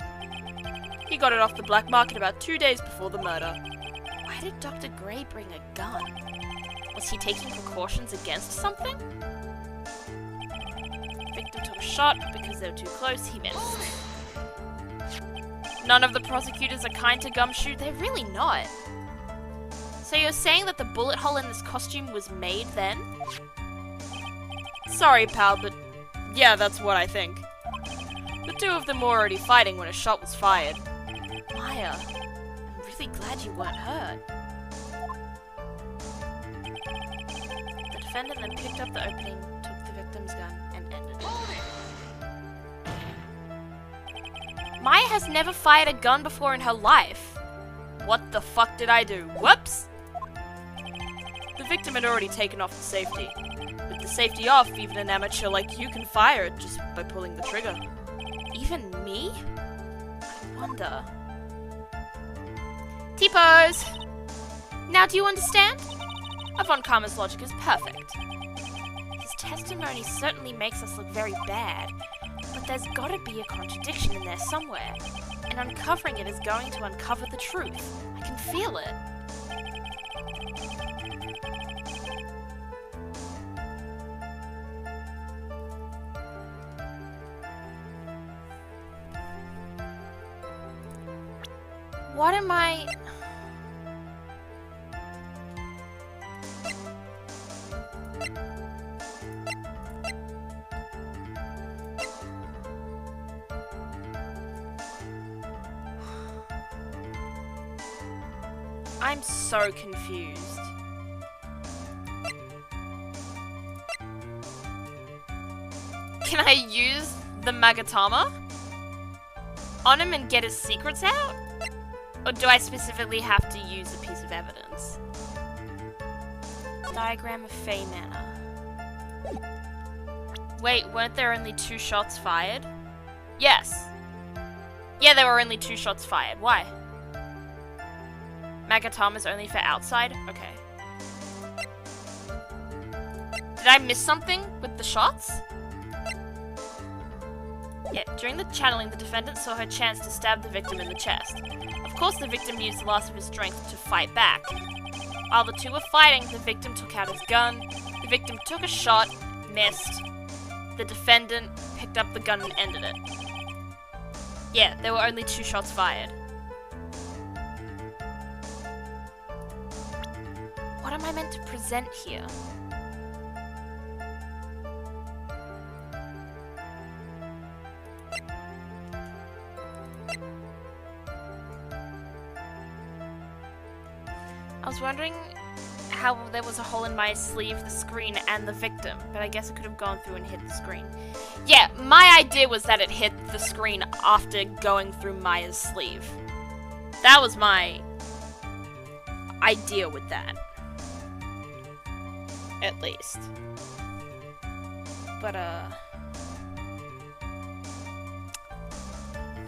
He got it off the black market about 2 days before the murder. Why did Dr. Gray bring a gun? Was he taking precautions against something? The victim took a shot, but because they were too close, he missed. None of the prosecutors are kind to Gumshoe. They're really not. So you're saying that the bullet hole in this costume was made then? Sorry, pal, but yeah, that's what I think. The two of them were already fighting when a shot was fired. Maya, I'm really glad you weren't hurt. The defendant then picked up the opening, took the victim's gun, and ended it. Maya has never fired a gun before in her life. What the fuck did I do? Whoops! The victim had already taken off the safety. With the safety off, even an amateur like you can fire it just by pulling the trigger. Even me? I wonder. T-pose! Now do you understand? Von Karma's logic is perfect. His testimony certainly makes us look very bad, but there's gotta be a contradiction in there somewhere, and uncovering it is going to uncover the truth. I can feel it. What am I... I'm so confused. Can I use the Magatama on him and get his secrets out? Or do I specifically have to use a piece of evidence? Diagram of Fey Manor. Wait, weren't there only 2 shots fired? Yes. Yeah, there were only 2 shots fired. Why? Magatama's only for outside? Okay. Did I miss something with the shots? Yeah, during the channeling, the defendant saw her chance to stab the victim in the chest. Of course, the victim used the last of his strength to fight back. While the two were fighting, the victim took out his gun. The victim took a shot, missed. The defendant picked up the gun and ended it. Yeah, there were only 2 shots fired. What am I meant to present here? I was wondering how there was a hole in my sleeve, the screen, and the victim, but I guess it could have gone through and hit the screen. Yeah, my idea was that it hit the screen after going through Maya's sleeve. That was my idea with that. At least. But,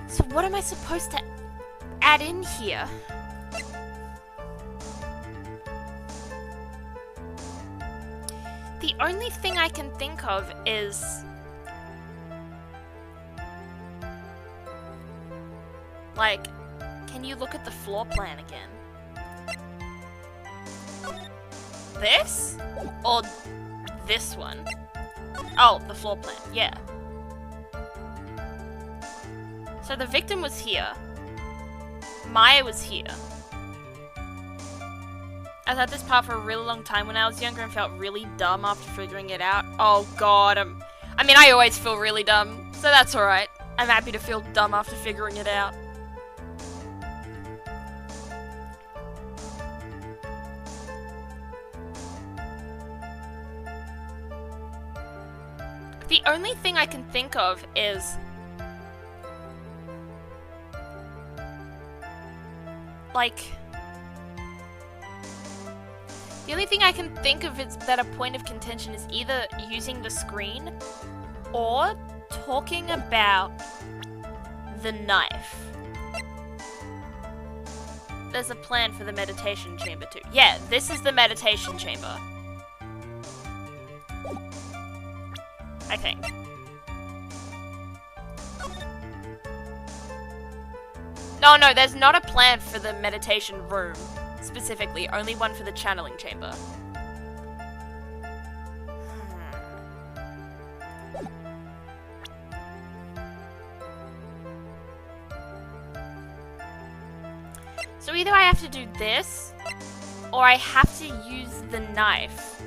so what am I supposed to add in here? The only thing I can think of is... like, can you look at the floor plan again? This? Or this one? Oh, the floor plan, yeah. So the victim was here. Maya was here. I was at this part for a really long time when I was younger and felt really dumb after figuring it out. Oh god, I mean, I always feel really dumb, so that's alright. I'm happy to feel dumb after figuring it out. The only thing I can think of is... like... the only thing I can think of is that a point of contention is either using the screen or talking about the knife. There's a plan for the meditation chamber too. Yeah, this is the meditation chamber. I think. No, there's not a plan for the meditation room. Specifically, only one for the channeling chamber. So either I have to do this, or I have to use the knife.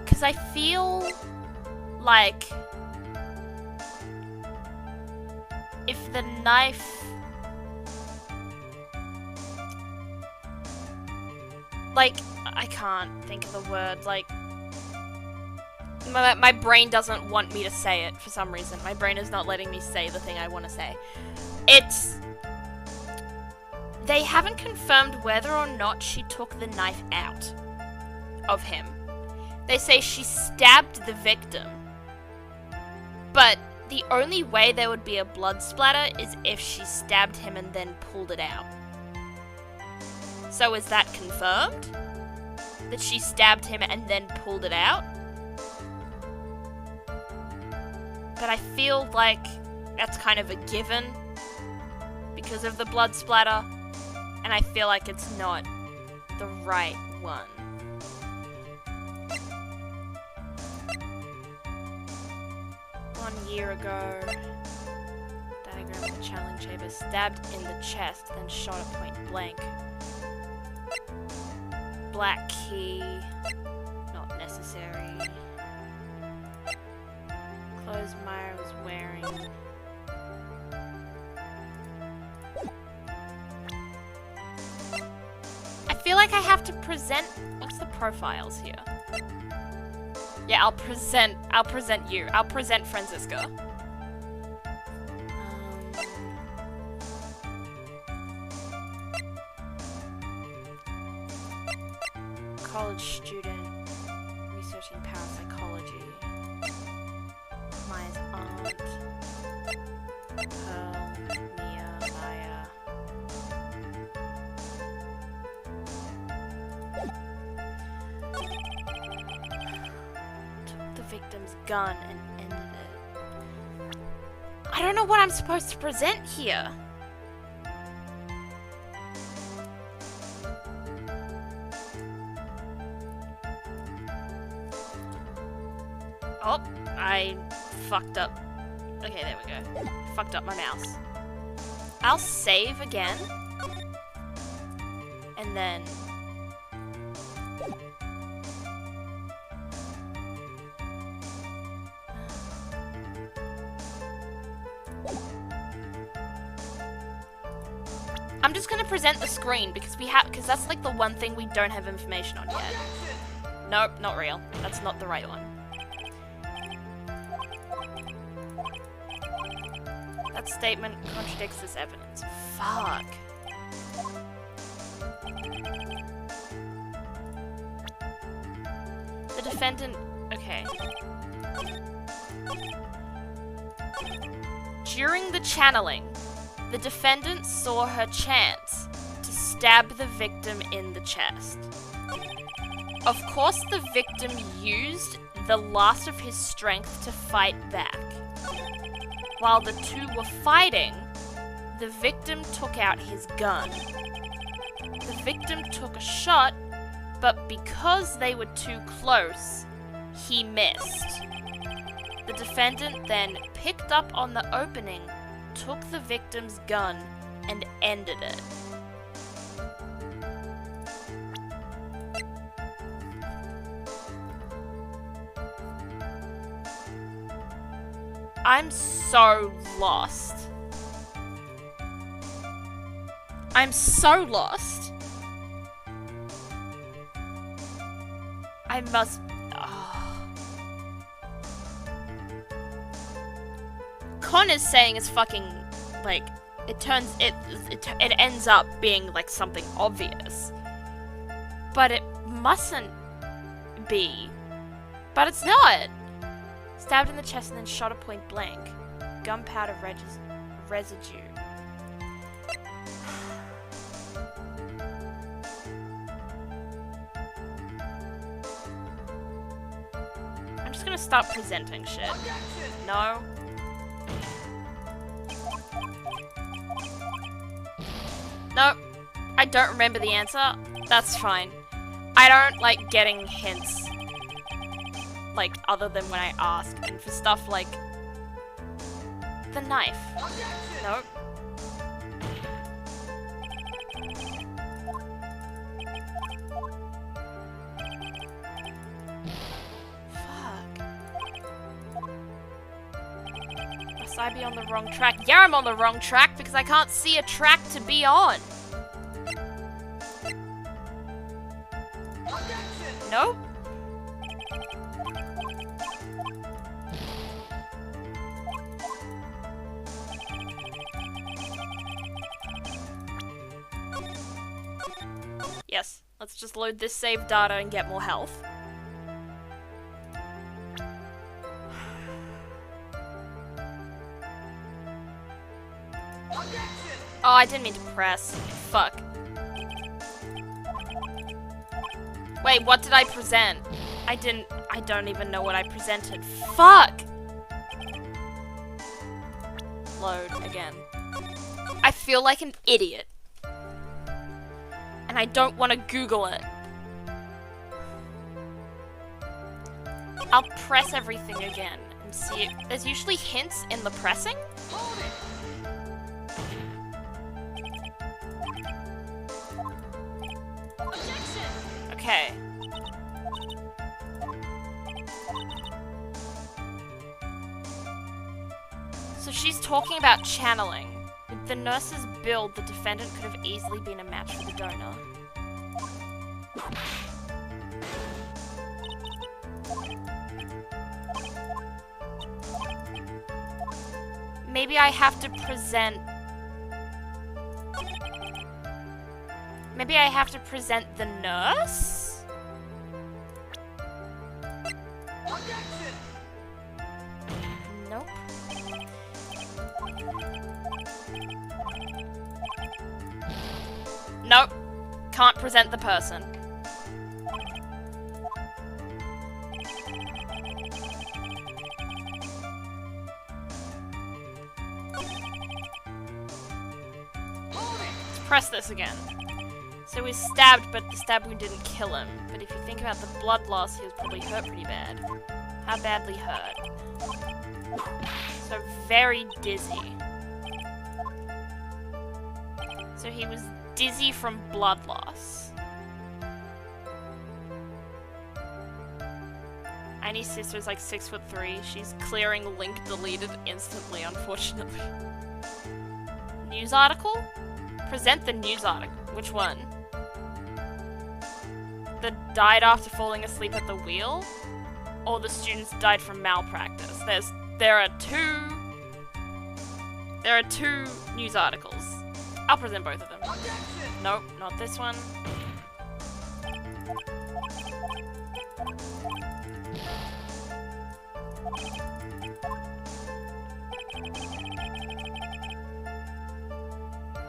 Because I feel like if the knife... like, I can't think of the word, like... My brain doesn't want me to say it for some reason. My brain is not letting me say the thing I want to say. It's... they haven't confirmed whether or not she took the knife out of him. They say she stabbed the victim. But the only way there would be a blood splatter is if she stabbed him and then pulled it out. So is that confirmed? That she stabbed him and then pulled it out? But I feel like that's kind of a given because of the blood splatter, and I feel like it's not the right one. One year ago, diagram of the channeling chamber, stabbed in the chest, then shot at point blank. Black key, not necessary. Clothes Myra was wearing. I feel like I have to present. What's the profiles here? Yeah, I'll present you. I'll present Franziska. College student, researching parapsychology. Maya's aunt. Pearl, Mia, Maya. Took the victim's gun and ended it. I don't know what I'm supposed to present here. Oh, I fucked up. Okay, there we go. Fucked up my mouse. I'll save again. And then... I'm just gonna present the screen because because that's like the one thing we don't have information on yet. Nope, not real. That's not the right one. That statement contradicts this evidence. Fuck. The defendant... Okay. During the channeling, the defendant saw her chance to stab the victim in the chest. Of course, the victim used the last of his strength to fight back. While the two were fighting, the victim took out his gun. The victim took a shot, but because they were too close, he missed. The defendant then picked up on the opening, took the victim's gun, and ended it. I'm so lost. I'm so lost. I must... Oh. Connor's saying it's fucking, like, it ends up being, like, something obvious. But it mustn't be. But it's not. Stabbed in the chest and then shot at point blank. Gunpowder residue. I'm just gonna start presenting shit. No. Nope. I don't remember the answer. That's fine. I don't like getting hints. Like, other than when I ask. And for stuff like... the knife. Nope. Fuck. Must I be on the wrong track? Yeah, I'm on the wrong track because I can't see a track to be on. Nope. Yes, let's just load this save data and get more health. Oh, I didn't mean to press. Fuck. Wait, what did I present? I don't even know what I presented. Fuck! Load again. I feel like an idiot. And I don't want to Google it. I'll press everything again and see it. There's usually hints in the pressing. Okay. So she's talking about channeling. With the nurse's build, the defendant could have easily been a match for the donor. Maybe I have to present... Maybe I have to present the nurse? Nope. Nope. Can't present the person. Press this again. So he's stabbed, but the stab wound didn't kill him. But if you think about the blood loss, he was probably hurt pretty bad. How badly hurt? So very dizzy. So he was dizzy from blood loss. Annie's sister's like 6'3". She's clearing link deleted instantly, unfortunately. News article? Present the news article. Which one? The died after falling asleep at the wheel? Or the students died from malpractice? There are two news articles. I'll present both of them. Nope, not this one.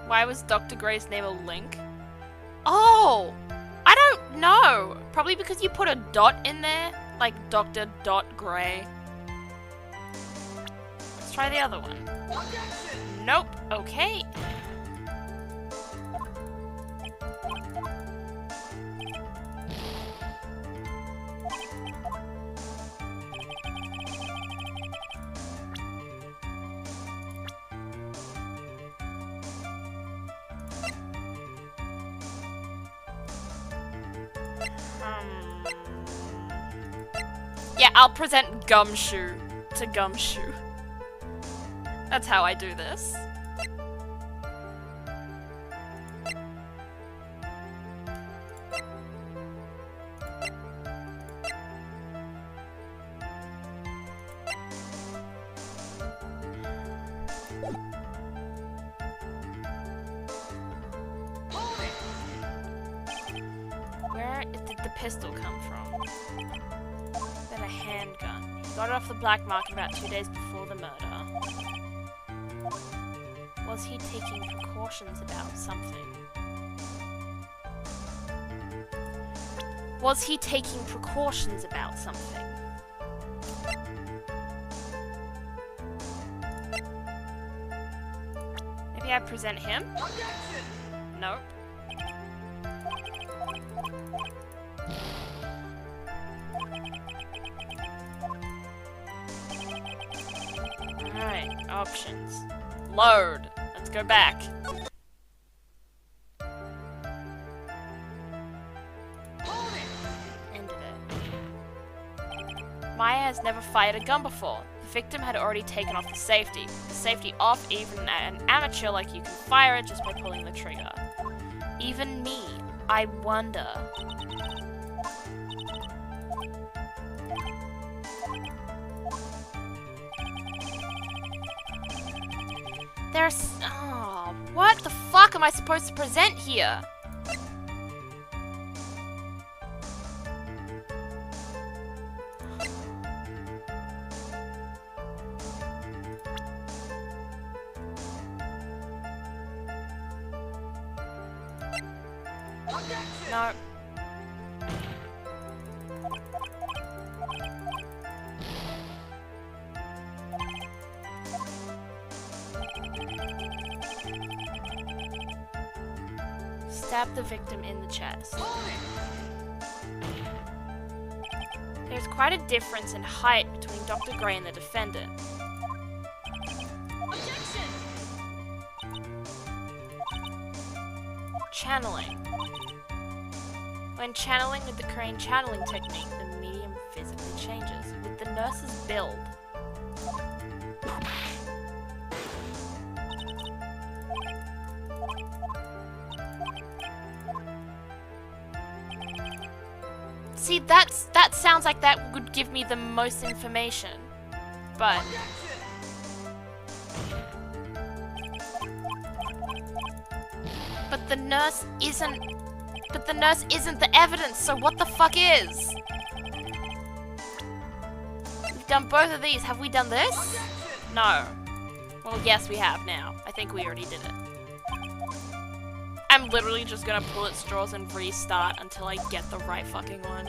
Why was Dr. Gray's name a link? Oh! I don't know! Probably because you put a dot in there. Like Dr. Gray. Let's try the other one. Nope. Okay. Yeah, I'll present Gumshoe to Gumshoe. That's how I do this. Where did the pistol come from? Then a handgun. He got it off the black market about 2 days before the murder. Was he taking precautions about something? Was he taking precautions about something? Maybe I present him? Nope. Alright, options. Load. Let's go back. Ended it. Maya has never fired a gun before. The victim had already taken off the safety. The safety off, even an amateur like you can fire it just by pulling the trigger. Even me. I wonder. There's... Oh, what the fuck am I supposed to present here? No. Stab the victim in the chest. There's quite a difference in height between Dr. Gray and the defendant. Channeling. When channeling with the crane channeling technique, the medium physically changes with the nurse's build. See, that sounds like that would give me the most information, but the nurse isn't. But the nurse isn't the evidence. So what the fuck is? We've done both of these. Have we done this? No. Well, yes, we have now. I think we already did it. I'm literally just gonna pull at straws and restart until I get the right fucking one.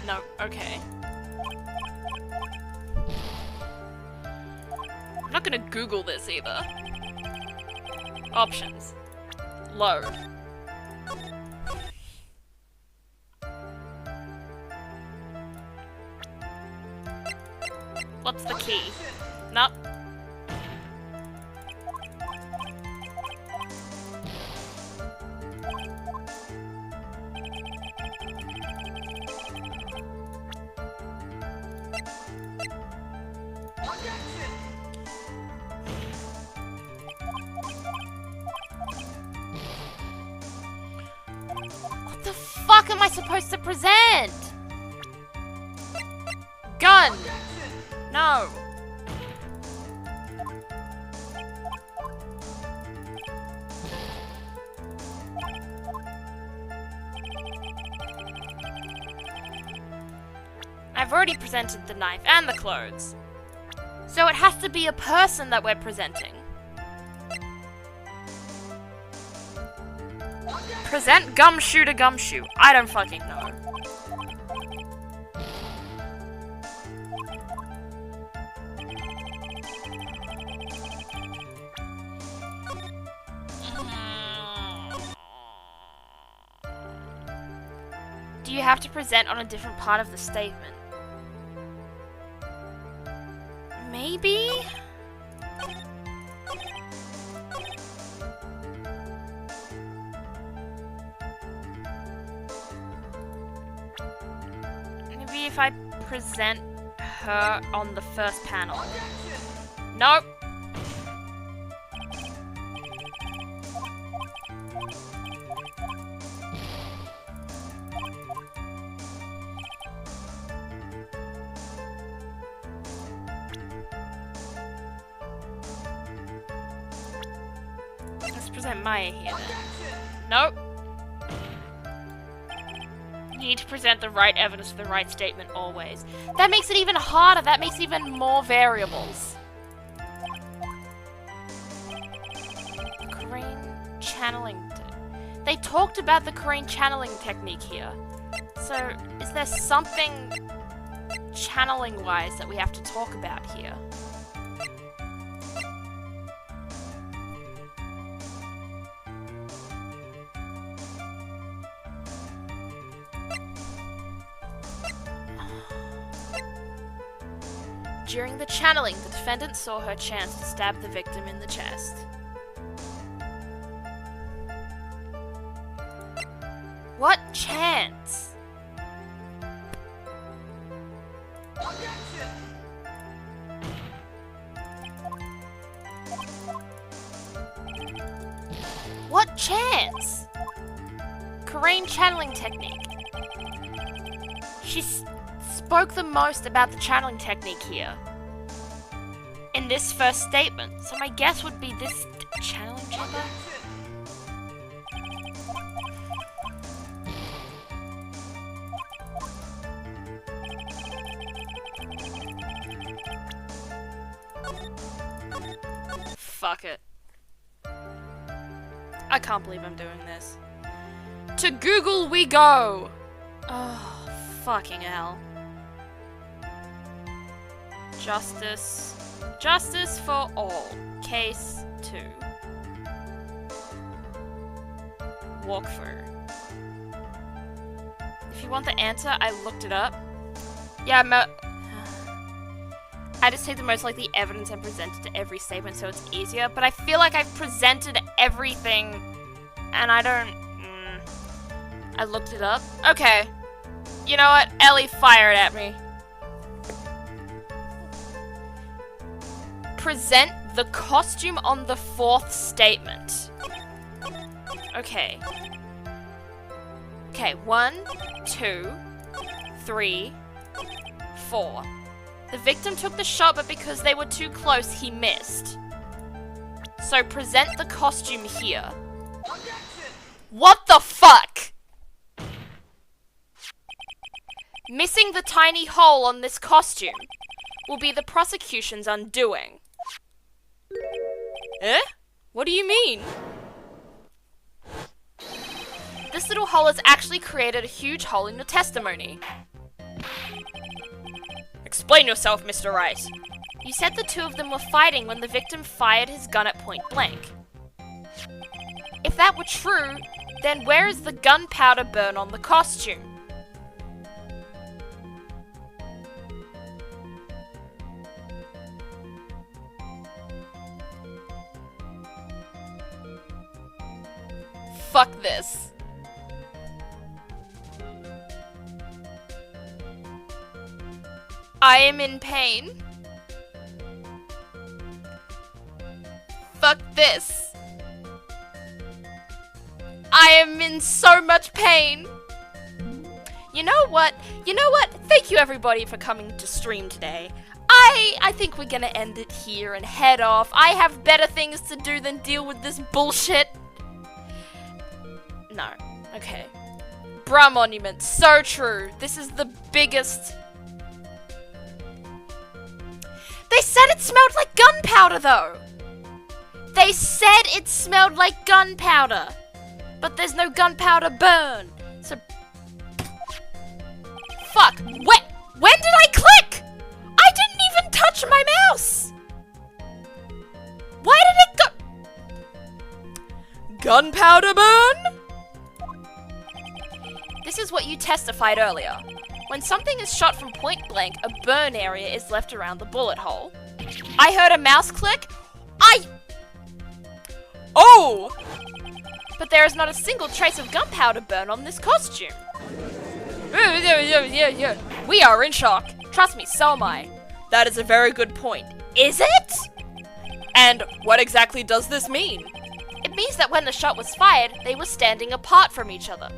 No, okay. I'm not gonna Google this either. Options. Load. What's the key? Nope. What the fuck am I supposed to present? Gun! No! I've already presented the knife and the clothes. So it has to be a person that we're presenting. Present gumshoe to gumshoe. I don't fucking know. Do you have to present on a different part of the statement? Maybe? Maybe if I present her on the first panel. Nope. Let's present Maya here then. Nope. You need to present the right evidence for the right statement always. That makes it even harder. That makes even more variables. Crane channeling. They talked about the crane channeling technique here. So, is there something channeling-wise that we have to talk about here? During the channeling, the defendant saw her chance to stab the victim in the chest. What chance? What chance? Korean channeling technique. She spoke the most about the channeling technique here in this first statement, so my guess would be this channeling chamber. Fuck it. I can't believe I'm doing this. To Google we go! Oh, fucking hell. Justice. Justice for all. Case 2. Walkthrough. If you want the answer, I looked it up. Yeah, I just take the most likely evidence and present it to every statement so it's easier, but I feel like I've presented everything and I don't... I looked it up. Okay. You know what? Ellie, fire it at me. Present the costume on the 4th statement. Okay. Okay, 1, 2, 3, 4. The victim took the shot, but because they were too close, he missed. So present the costume here. What the fuck? Missing the tiny hole on this costume will be the prosecution's undoing. Eh? What do you mean? This little hole has actually created a huge hole in your testimony. Explain yourself, Mr. Wright. You said the two of them were fighting when the victim fired his gun at point blank. If that were true, then where is the gunpowder burn on the costume? Fuck this. I am in pain. Fuck this. I am in so much pain. You know what? Thank you everybody for coming to stream today. I think we're gonna end it here and head off. I have better things to do than deal with this bullshit. No. Okay. Bra Monument. So true. This is the biggest... They said it smelled like gunpowder, though. They said it smelled like gunpowder. But there's no gunpowder burn. So... Fuck. When did I click? I didn't even touch my mouse. Why did it go... Gunpowder burn? This is what you testified earlier. When something is shot from point blank, a burn area is left around the bullet hole. I heard a mouse click. Oh! But there is not a single trace of gunpowder burn on this costume. Yeah. We are in shock. Trust me, so am I. That is a very good point. Is it? And what exactly does this mean? It means that when the shot was fired, they were standing apart from each other.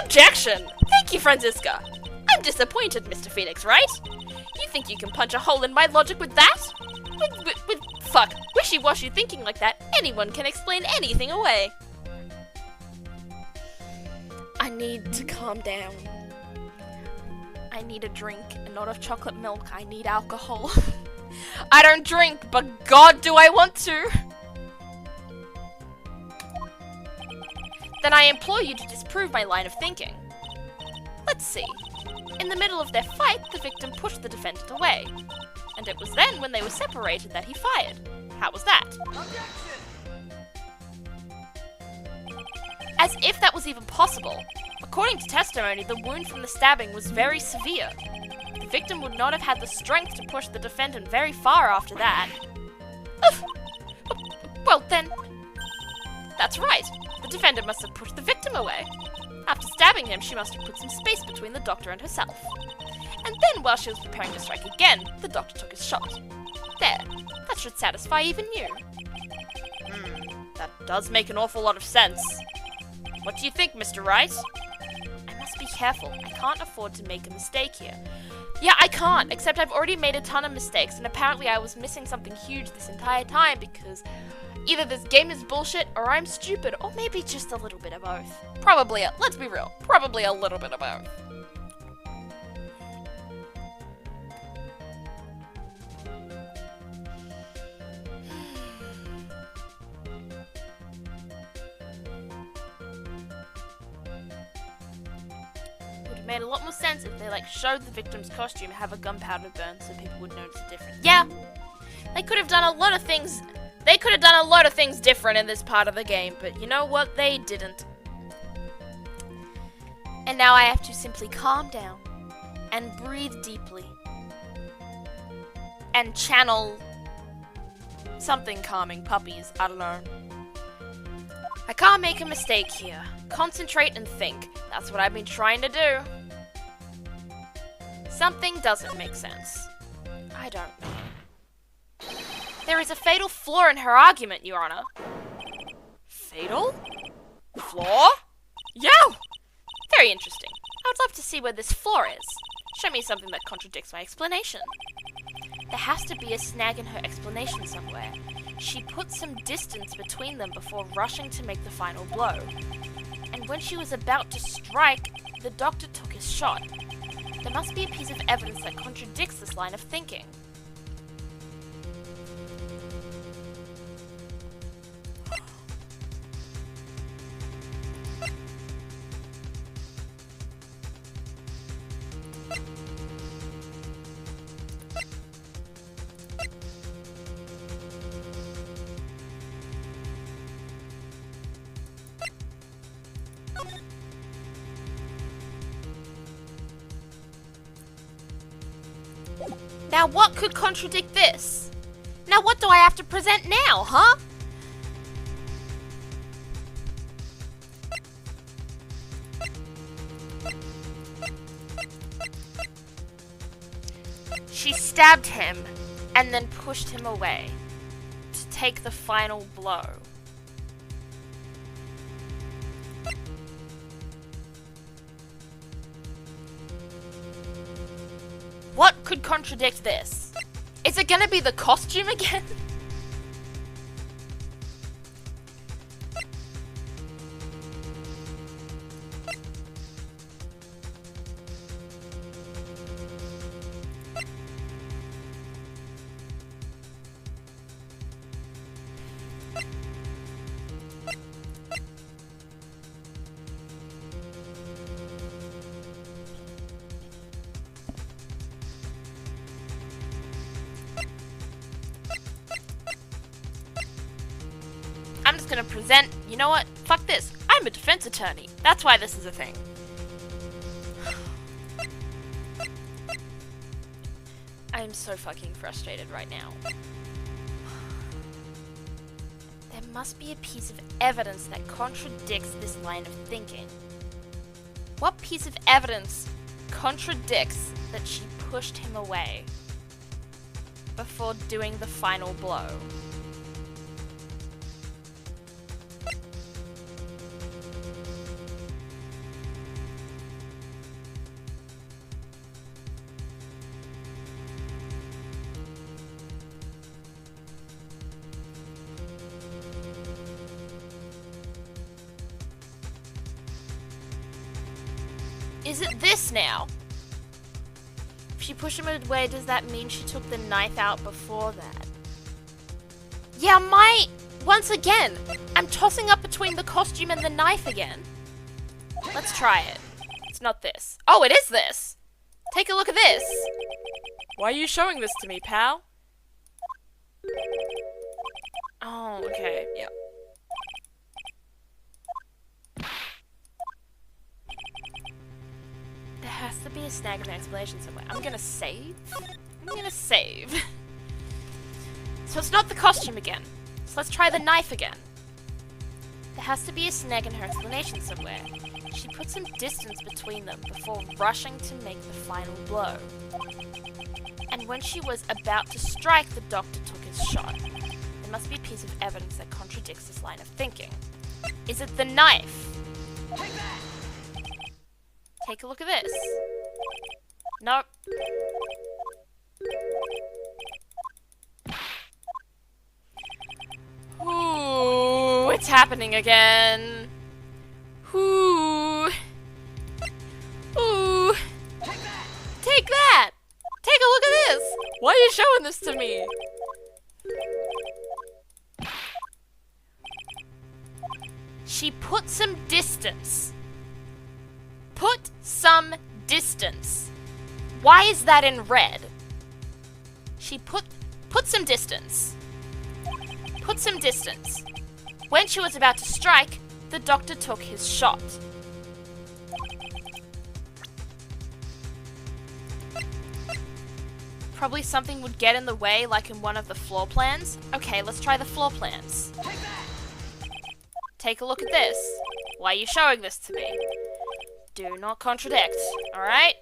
Objection! Thank you, Franziska. I'm disappointed, Mr. Phoenix, right? You think you can punch a hole in my logic with that? With fuck, wishy-washy thinking like that, anyone can explain anything away. I need to calm down. I need a drink, and not of chocolate milk. I need alcohol. I don't drink, but God, do I want to! Then I implore you to disprove my line of thinking. Let's see. In the middle of their fight, the victim pushed the defendant away. And it was then, when they were separated, that he fired. How was that? Objection! As if that was even possible. According to testimony, the wound from the stabbing was very severe. The victim would not have had the strength to push the defendant very far after that. Well then, that's right. The defendant must have pushed the victim away. After stabbing him, she must have put some space between the doctor and herself. And then, while she was preparing to strike again, the doctor took his shot. There. That should satisfy even you. That does make an awful lot of sense. What do you think, Mr. Wright? I must be careful. I can't afford to make a mistake here. Yeah, I can't, except I've already made a ton of mistakes, and apparently I was missing something huge this entire time because either this game is bullshit, or I'm stupid, or maybe just a little bit of both. Probably, let's be real, probably a little bit of both. Would have made a lot more sense if they showed the victim's costume have a gunpowder burn so people would notice the difference. Yeah, they could have done a lot of things. They could have done a lot of things different in this part of the game, but you know what? They didn't. And now I have to simply calm down and breathe deeply and channel something calming. Puppies, I don't know. I can't make a mistake here. Concentrate and think. That's what I've been trying to do. Something doesn't make sense. I don't know. There is a fatal flaw in her argument, Your Honor. Fatal? Flaw? Yeah! Very interesting. I would love to see where this flaw is. Show me something that contradicts my explanation. There has to be a snag in her explanation somewhere. She put some distance between them before rushing to make the final blow. And when she was about to strike, the doctor took his shot. There must be a piece of evidence that contradicts this line of thinking. Now what could contradict this? Now what do I have to present now, huh? She stabbed him and then pushed him away to take the final blow. What could contradict this? Is it gonna be the costume again? I'm just gonna present, you know what? Fuck this. I'm a defense attorney. That's why this is a thing. I am so fucking frustrated right now. There must be a piece of evidence that contradicts this line of thinking. What piece of evidence contradicts that she pushed him away before doing the final blow? Is it this now? If she pushed him away, does that mean she took the knife out before that? Yeah, once again, I'm tossing up between the costume and the knife again. Let's try it. It's not this. Oh, it is this! Take a look at this! Why are you showing this to me, pal? Oh, okay, yeah. There has to be a snag of an explanation somewhere. I'm gonna save. So it's not the costume again. So let's try the knife again. There has to be a snag in her explanation somewhere. She put some distance between them before rushing to make the final blow. And when she was about to strike, the doctor took his shot. There must be a piece of evidence that contradicts this line of thinking. Is it the knife? Take a look at this. Nope. Ooh, it's happening again. Ooh. Ooh. Take that! Take a look at this! Why are you showing this to me? She put some distance. Put some distance. Why is that in red? She put some distance. Put some distance. When she was about to strike, the doctor took his shot. Probably something would get in the way, like in one of the floor plans. Okay, let's try the floor plans. Take a look at this. Why are you showing this to me? Do not contradict, alright?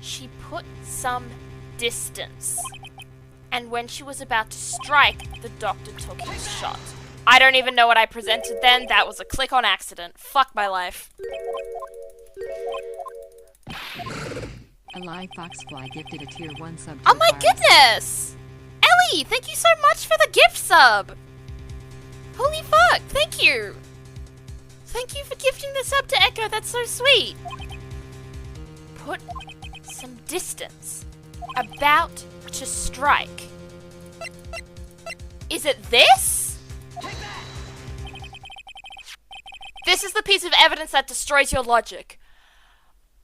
She put some distance. And when she was about to strike, the doctor took his shot. I don't even know what I presented then. That was a click on accident. Fuck my life. A live foxfly gifted a tier 1 sub. Oh my goodness! Ellie, thank you so much for the gift sub! Holy fuck, thank you! Thank you for gifting the sub to Echo, that's so sweet! Put some distance. About to strike. Is it this? This is the piece of evidence that destroys your logic.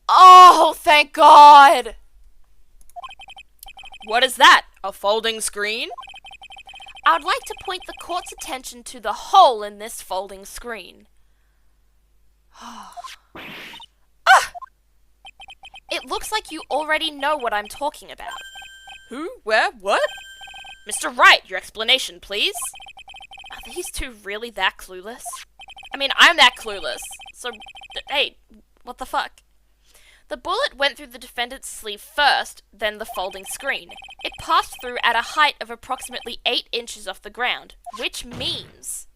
Oh, thank God! What is that? A folding screen? I would like to point the court's attention to the hole in this folding screen. Ah! It looks like you already know what I'm talking about. Who? Where? What? Mr. Wright, your explanation, please. Are these two really that clueless? I mean, I'm that clueless. So, hey, what the fuck? The bullet went through the defendant's sleeve first, then the folding screen. It passed through at a height of approximately 8 inches off the ground, which means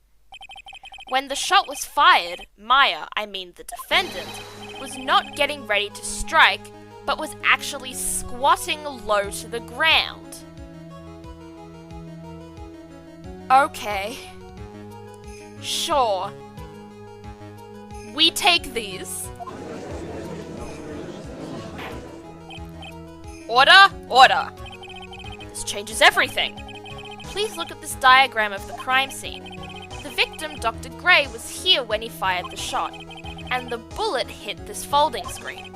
when the shot was fired, Maya, I mean the defendant, was not getting ready to strike, but was actually squatting low to the ground. Okay. Sure. We take these. Order! Order! This changes everything. Please look at this diagram of the crime scene. The victim, Dr. Gray, was here when he fired the shot, and the bullet hit this folding screen.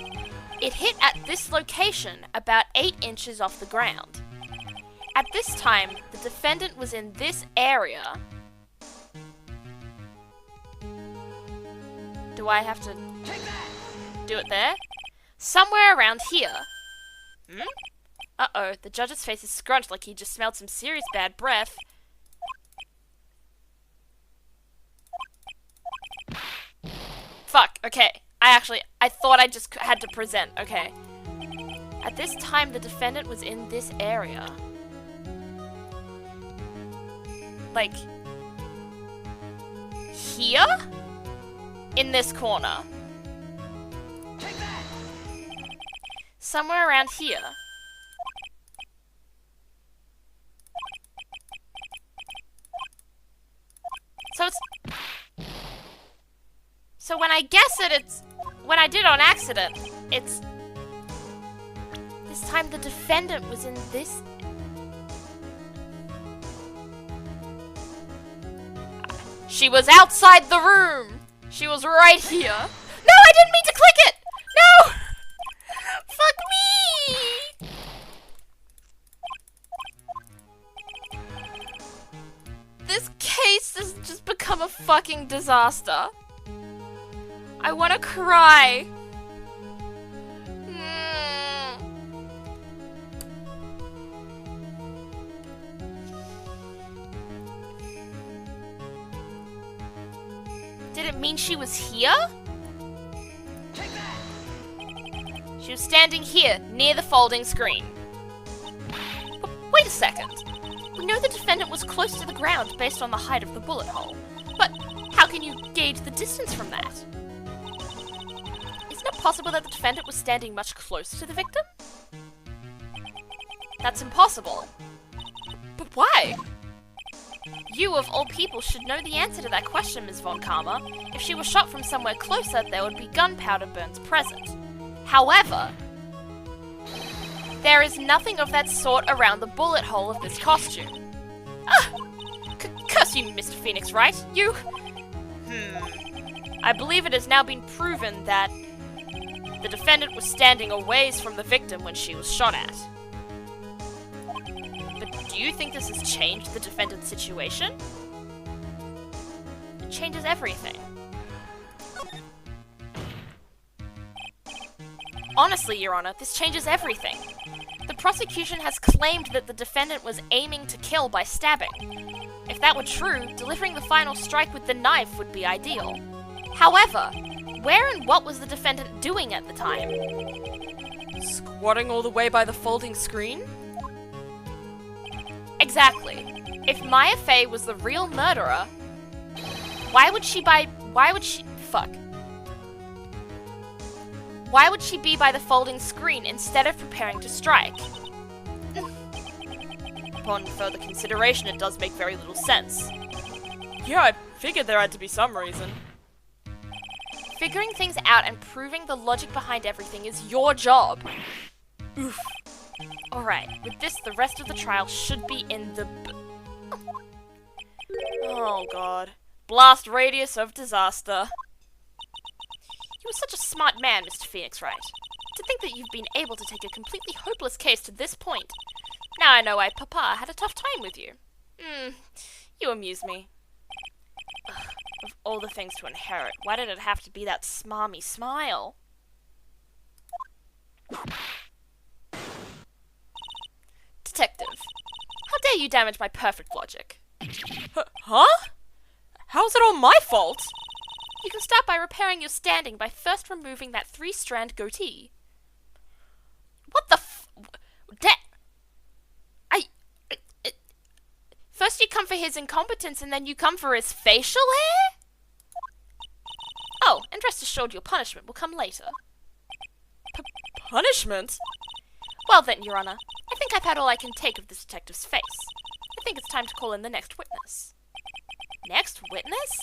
It hit at this location, about 8 inches off the ground. At this time, the defendant was in this area. Do I have to do it there? Somewhere around here. Uh-oh, the judge's face is scrunched like he just smelled some serious bad breath. Fuck, okay. I thought I just had to present, okay. At this time, the defendant was in this area. Like, here? In this corner. Somewhere around here. So it's... So when I guess it, when I did on accident, it's... This time the defendant was in this... She was outside the room! She was right here. No, I didn't mean to click it! No! Fuck me! This case has just become a fucking disaster. I wanna cry. Did it mean she was here? She was standing here, near the folding screen. But wait a second. We know the defendant was close to the ground based on the height of the bullet hole. But how can you gauge the distance from that? Isn't it possible that the defendant was standing much closer to the victim? That's impossible. But why? You, of all people, should know the answer to that question, Ms. Von Karma. If she was shot from somewhere closer, there would be gunpowder burns present. However, there is nothing of that sort around the bullet hole of this costume. Ah! Curse you, Mr. Phoenix Wright. You... I believe it has now been proven that the defendant was standing a ways from the victim when she was shot at. But do you think this has changed the defendant's situation? It changes everything. Honestly, Your Honor, this changes everything. The prosecution has claimed that the defendant was aiming to kill by stabbing. If that were true, delivering the final strike with the knife would be ideal. However, where and what was the defendant doing at the time? Squatting all the way by the folding screen? Exactly. If Maya Fey was the real murderer, why would she be by the folding screen instead of preparing to strike? Upon further consideration, it does make very little sense. Yeah, I figured there had to be some reason. Figuring things out and proving the logic behind everything is your job. Oof. Alright, with this, the rest of the trial should be in the Oh god. Blast radius of disaster. You were such a smart man, Mr. Phoenix Wright. To think that you've been able to take a completely hopeless case to this point. Now I know why Papa had a tough time with you. You amuse me. Ugh, of all the things to inherit, why did it have to be that smarmy smile? Detective, how dare you damage my perfect logic? Huh? How's it all my fault? You can start by repairing your standing by first removing that 3-strand goatee. What the First you come for his incompetence and then you come for his facial hair? Oh, and rest assured your punishment will come later. Punishment? Well then, Your Honor, I think I've had all I can take of this detective's face. I think it's time to call in the next witness. Next witness?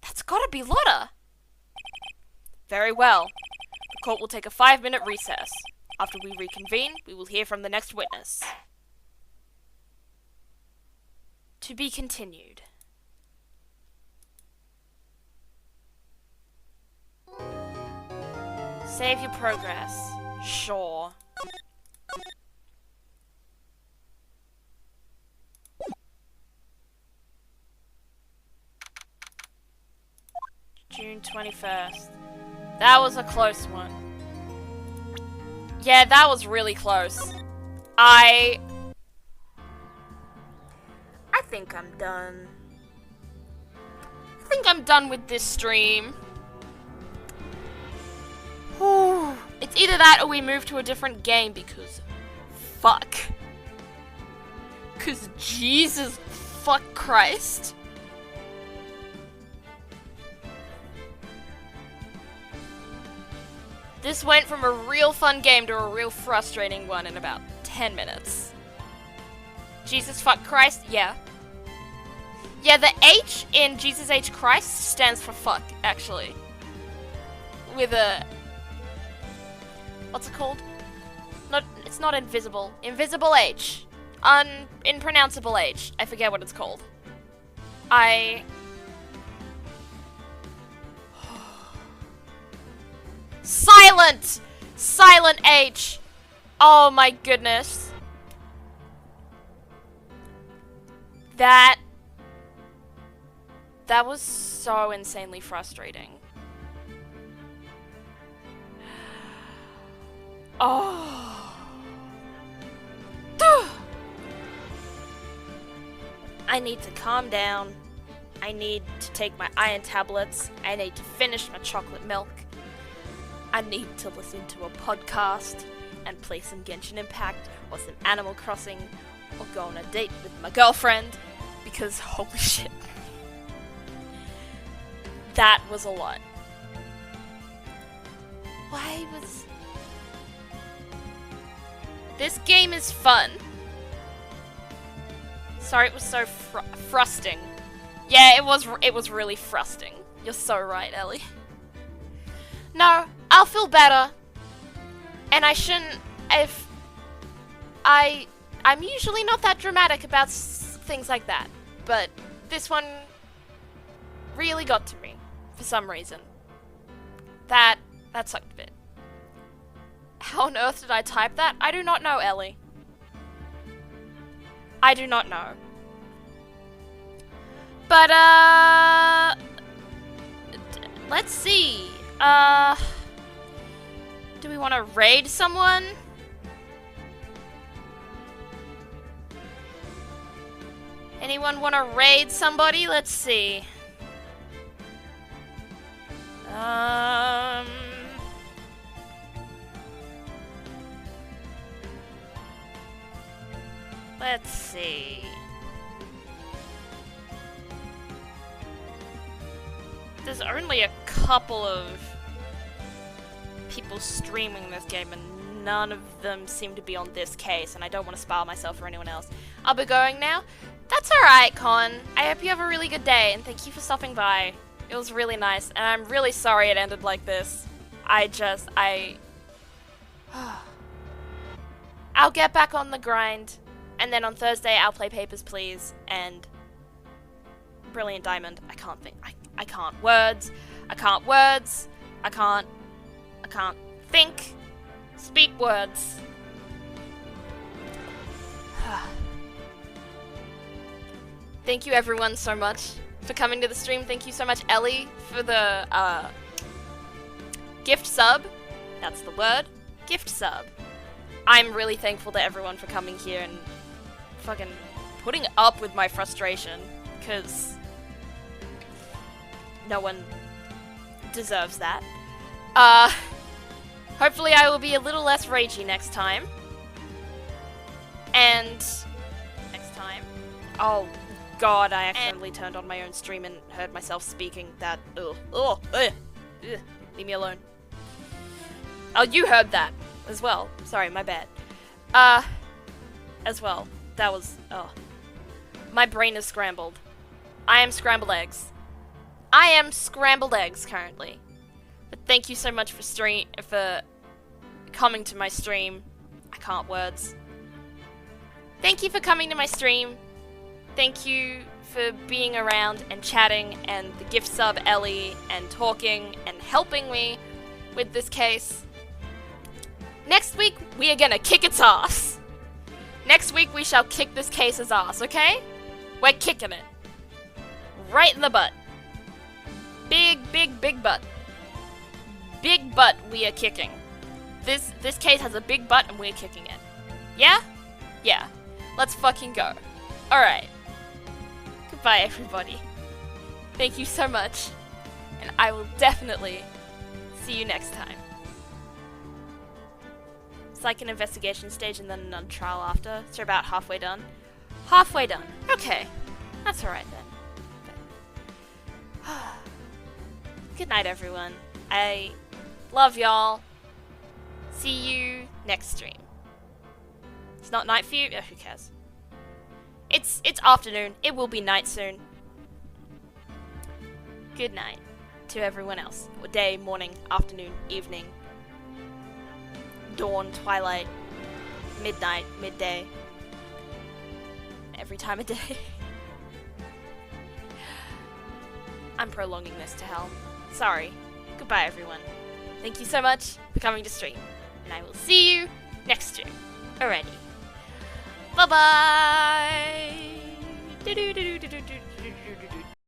That's gotta be Lotta. Very well. The court will take a 5-minute recess. After we reconvene, we will hear from the next witness. To be continued. Save your progress. Sure. June 21st. That was a close one. Yeah, that was really close. I think I'm done. I think I'm done with this stream. Whew. It's either that or we move to a different game because fuck. Cause Jesus fuck Christ. This went from a real fun game to a real frustrating one in about 10 minutes. Jesus fuck Christ? Yeah. Yeah, the H in Jesus H Christ stands for fuck, actually. With a... what's it called? It's not invisible. Invisible H. Impronounceable H. I forget what it's called. Silent! Silent H! Oh my goodness. That was so insanely frustrating. Oh. I need to calm down. I need to take my iron tablets. I need to finish my chocolate milk. I need to listen to a podcast and play some Genshin Impact or some Animal Crossing or go on a date with my girlfriend because holy shit. That was a lot. Why was... This game is fun. Sorry, it was so frusting. Yeah, it was really frusting. You're so right, Ellie. No, I'll feel better. And I shouldn't... I'm usually not that dramatic about things like that. But this one really got to me. For some reason. That sucked a bit. How on earth did I type that? I do not know, Ellie. I do not know. But, let's see. Do we want to raid someone? Anyone want to raid somebody? Let's see. Let's see. There's only a couple of people streaming this game and none of them seem to be on this case and I don't want to spoil myself or anyone else. I'll be going now. That's alright, Con. I hope you have a really good day and thank you for stopping by. It was really nice and I'm really sorry it ended like this. I'll get back on the grind. And then on Thursday, I'll play Papers, Please, and Brilliant Diamond. I can't think. I can't words. I can't think. Speak words. Thank you everyone so much for coming to the stream. Thank you so much, Ellie, for the gift sub. That's the word. Gift sub. I'm really thankful to everyone for coming here and fucking putting up with my frustration, because no one deserves that. Hopefully I will be a little less ragey next time. And next time. Oh god, I accidentally turned on my own stream and heard myself speaking that. Leave me alone. Oh, you heard that as well. Sorry, my bad. As well. That was, my brain is scrambled. I am scrambled eggs. I am scrambled eggs currently. But thank you so much for coming to my stream. I can't words. Thank you for coming to my stream. Thank you for being around and chatting, and the gift sub Ellie, and talking and helping me with this case. Next week, we are gonna kick its ass. Next week, we shall kick this case's ass, okay? We're kicking it. Right in the butt. Big, big, big butt. Big butt we are kicking. This case has a big butt and we're kicking it. Yeah? Yeah. Let's fucking go. Alright. Goodbye, everybody. Thank you so much. And I will definitely see you next time. It's like an investigation stage and then another trial after. So about halfway done. Halfway done. Okay. That's alright then. Good night, everyone. I love y'all. See you next stream. It's not night for you? Oh, who cares? It's afternoon. It will be night soon. Good night to everyone else. Or day, morning, afternoon, evening, dawn, twilight, midnight, midday. Every time of day. I'm prolonging this to hell. Sorry. Goodbye, everyone. Thank you so much for coming to stream. And I will see you next stream. Alrighty. Bye-bye!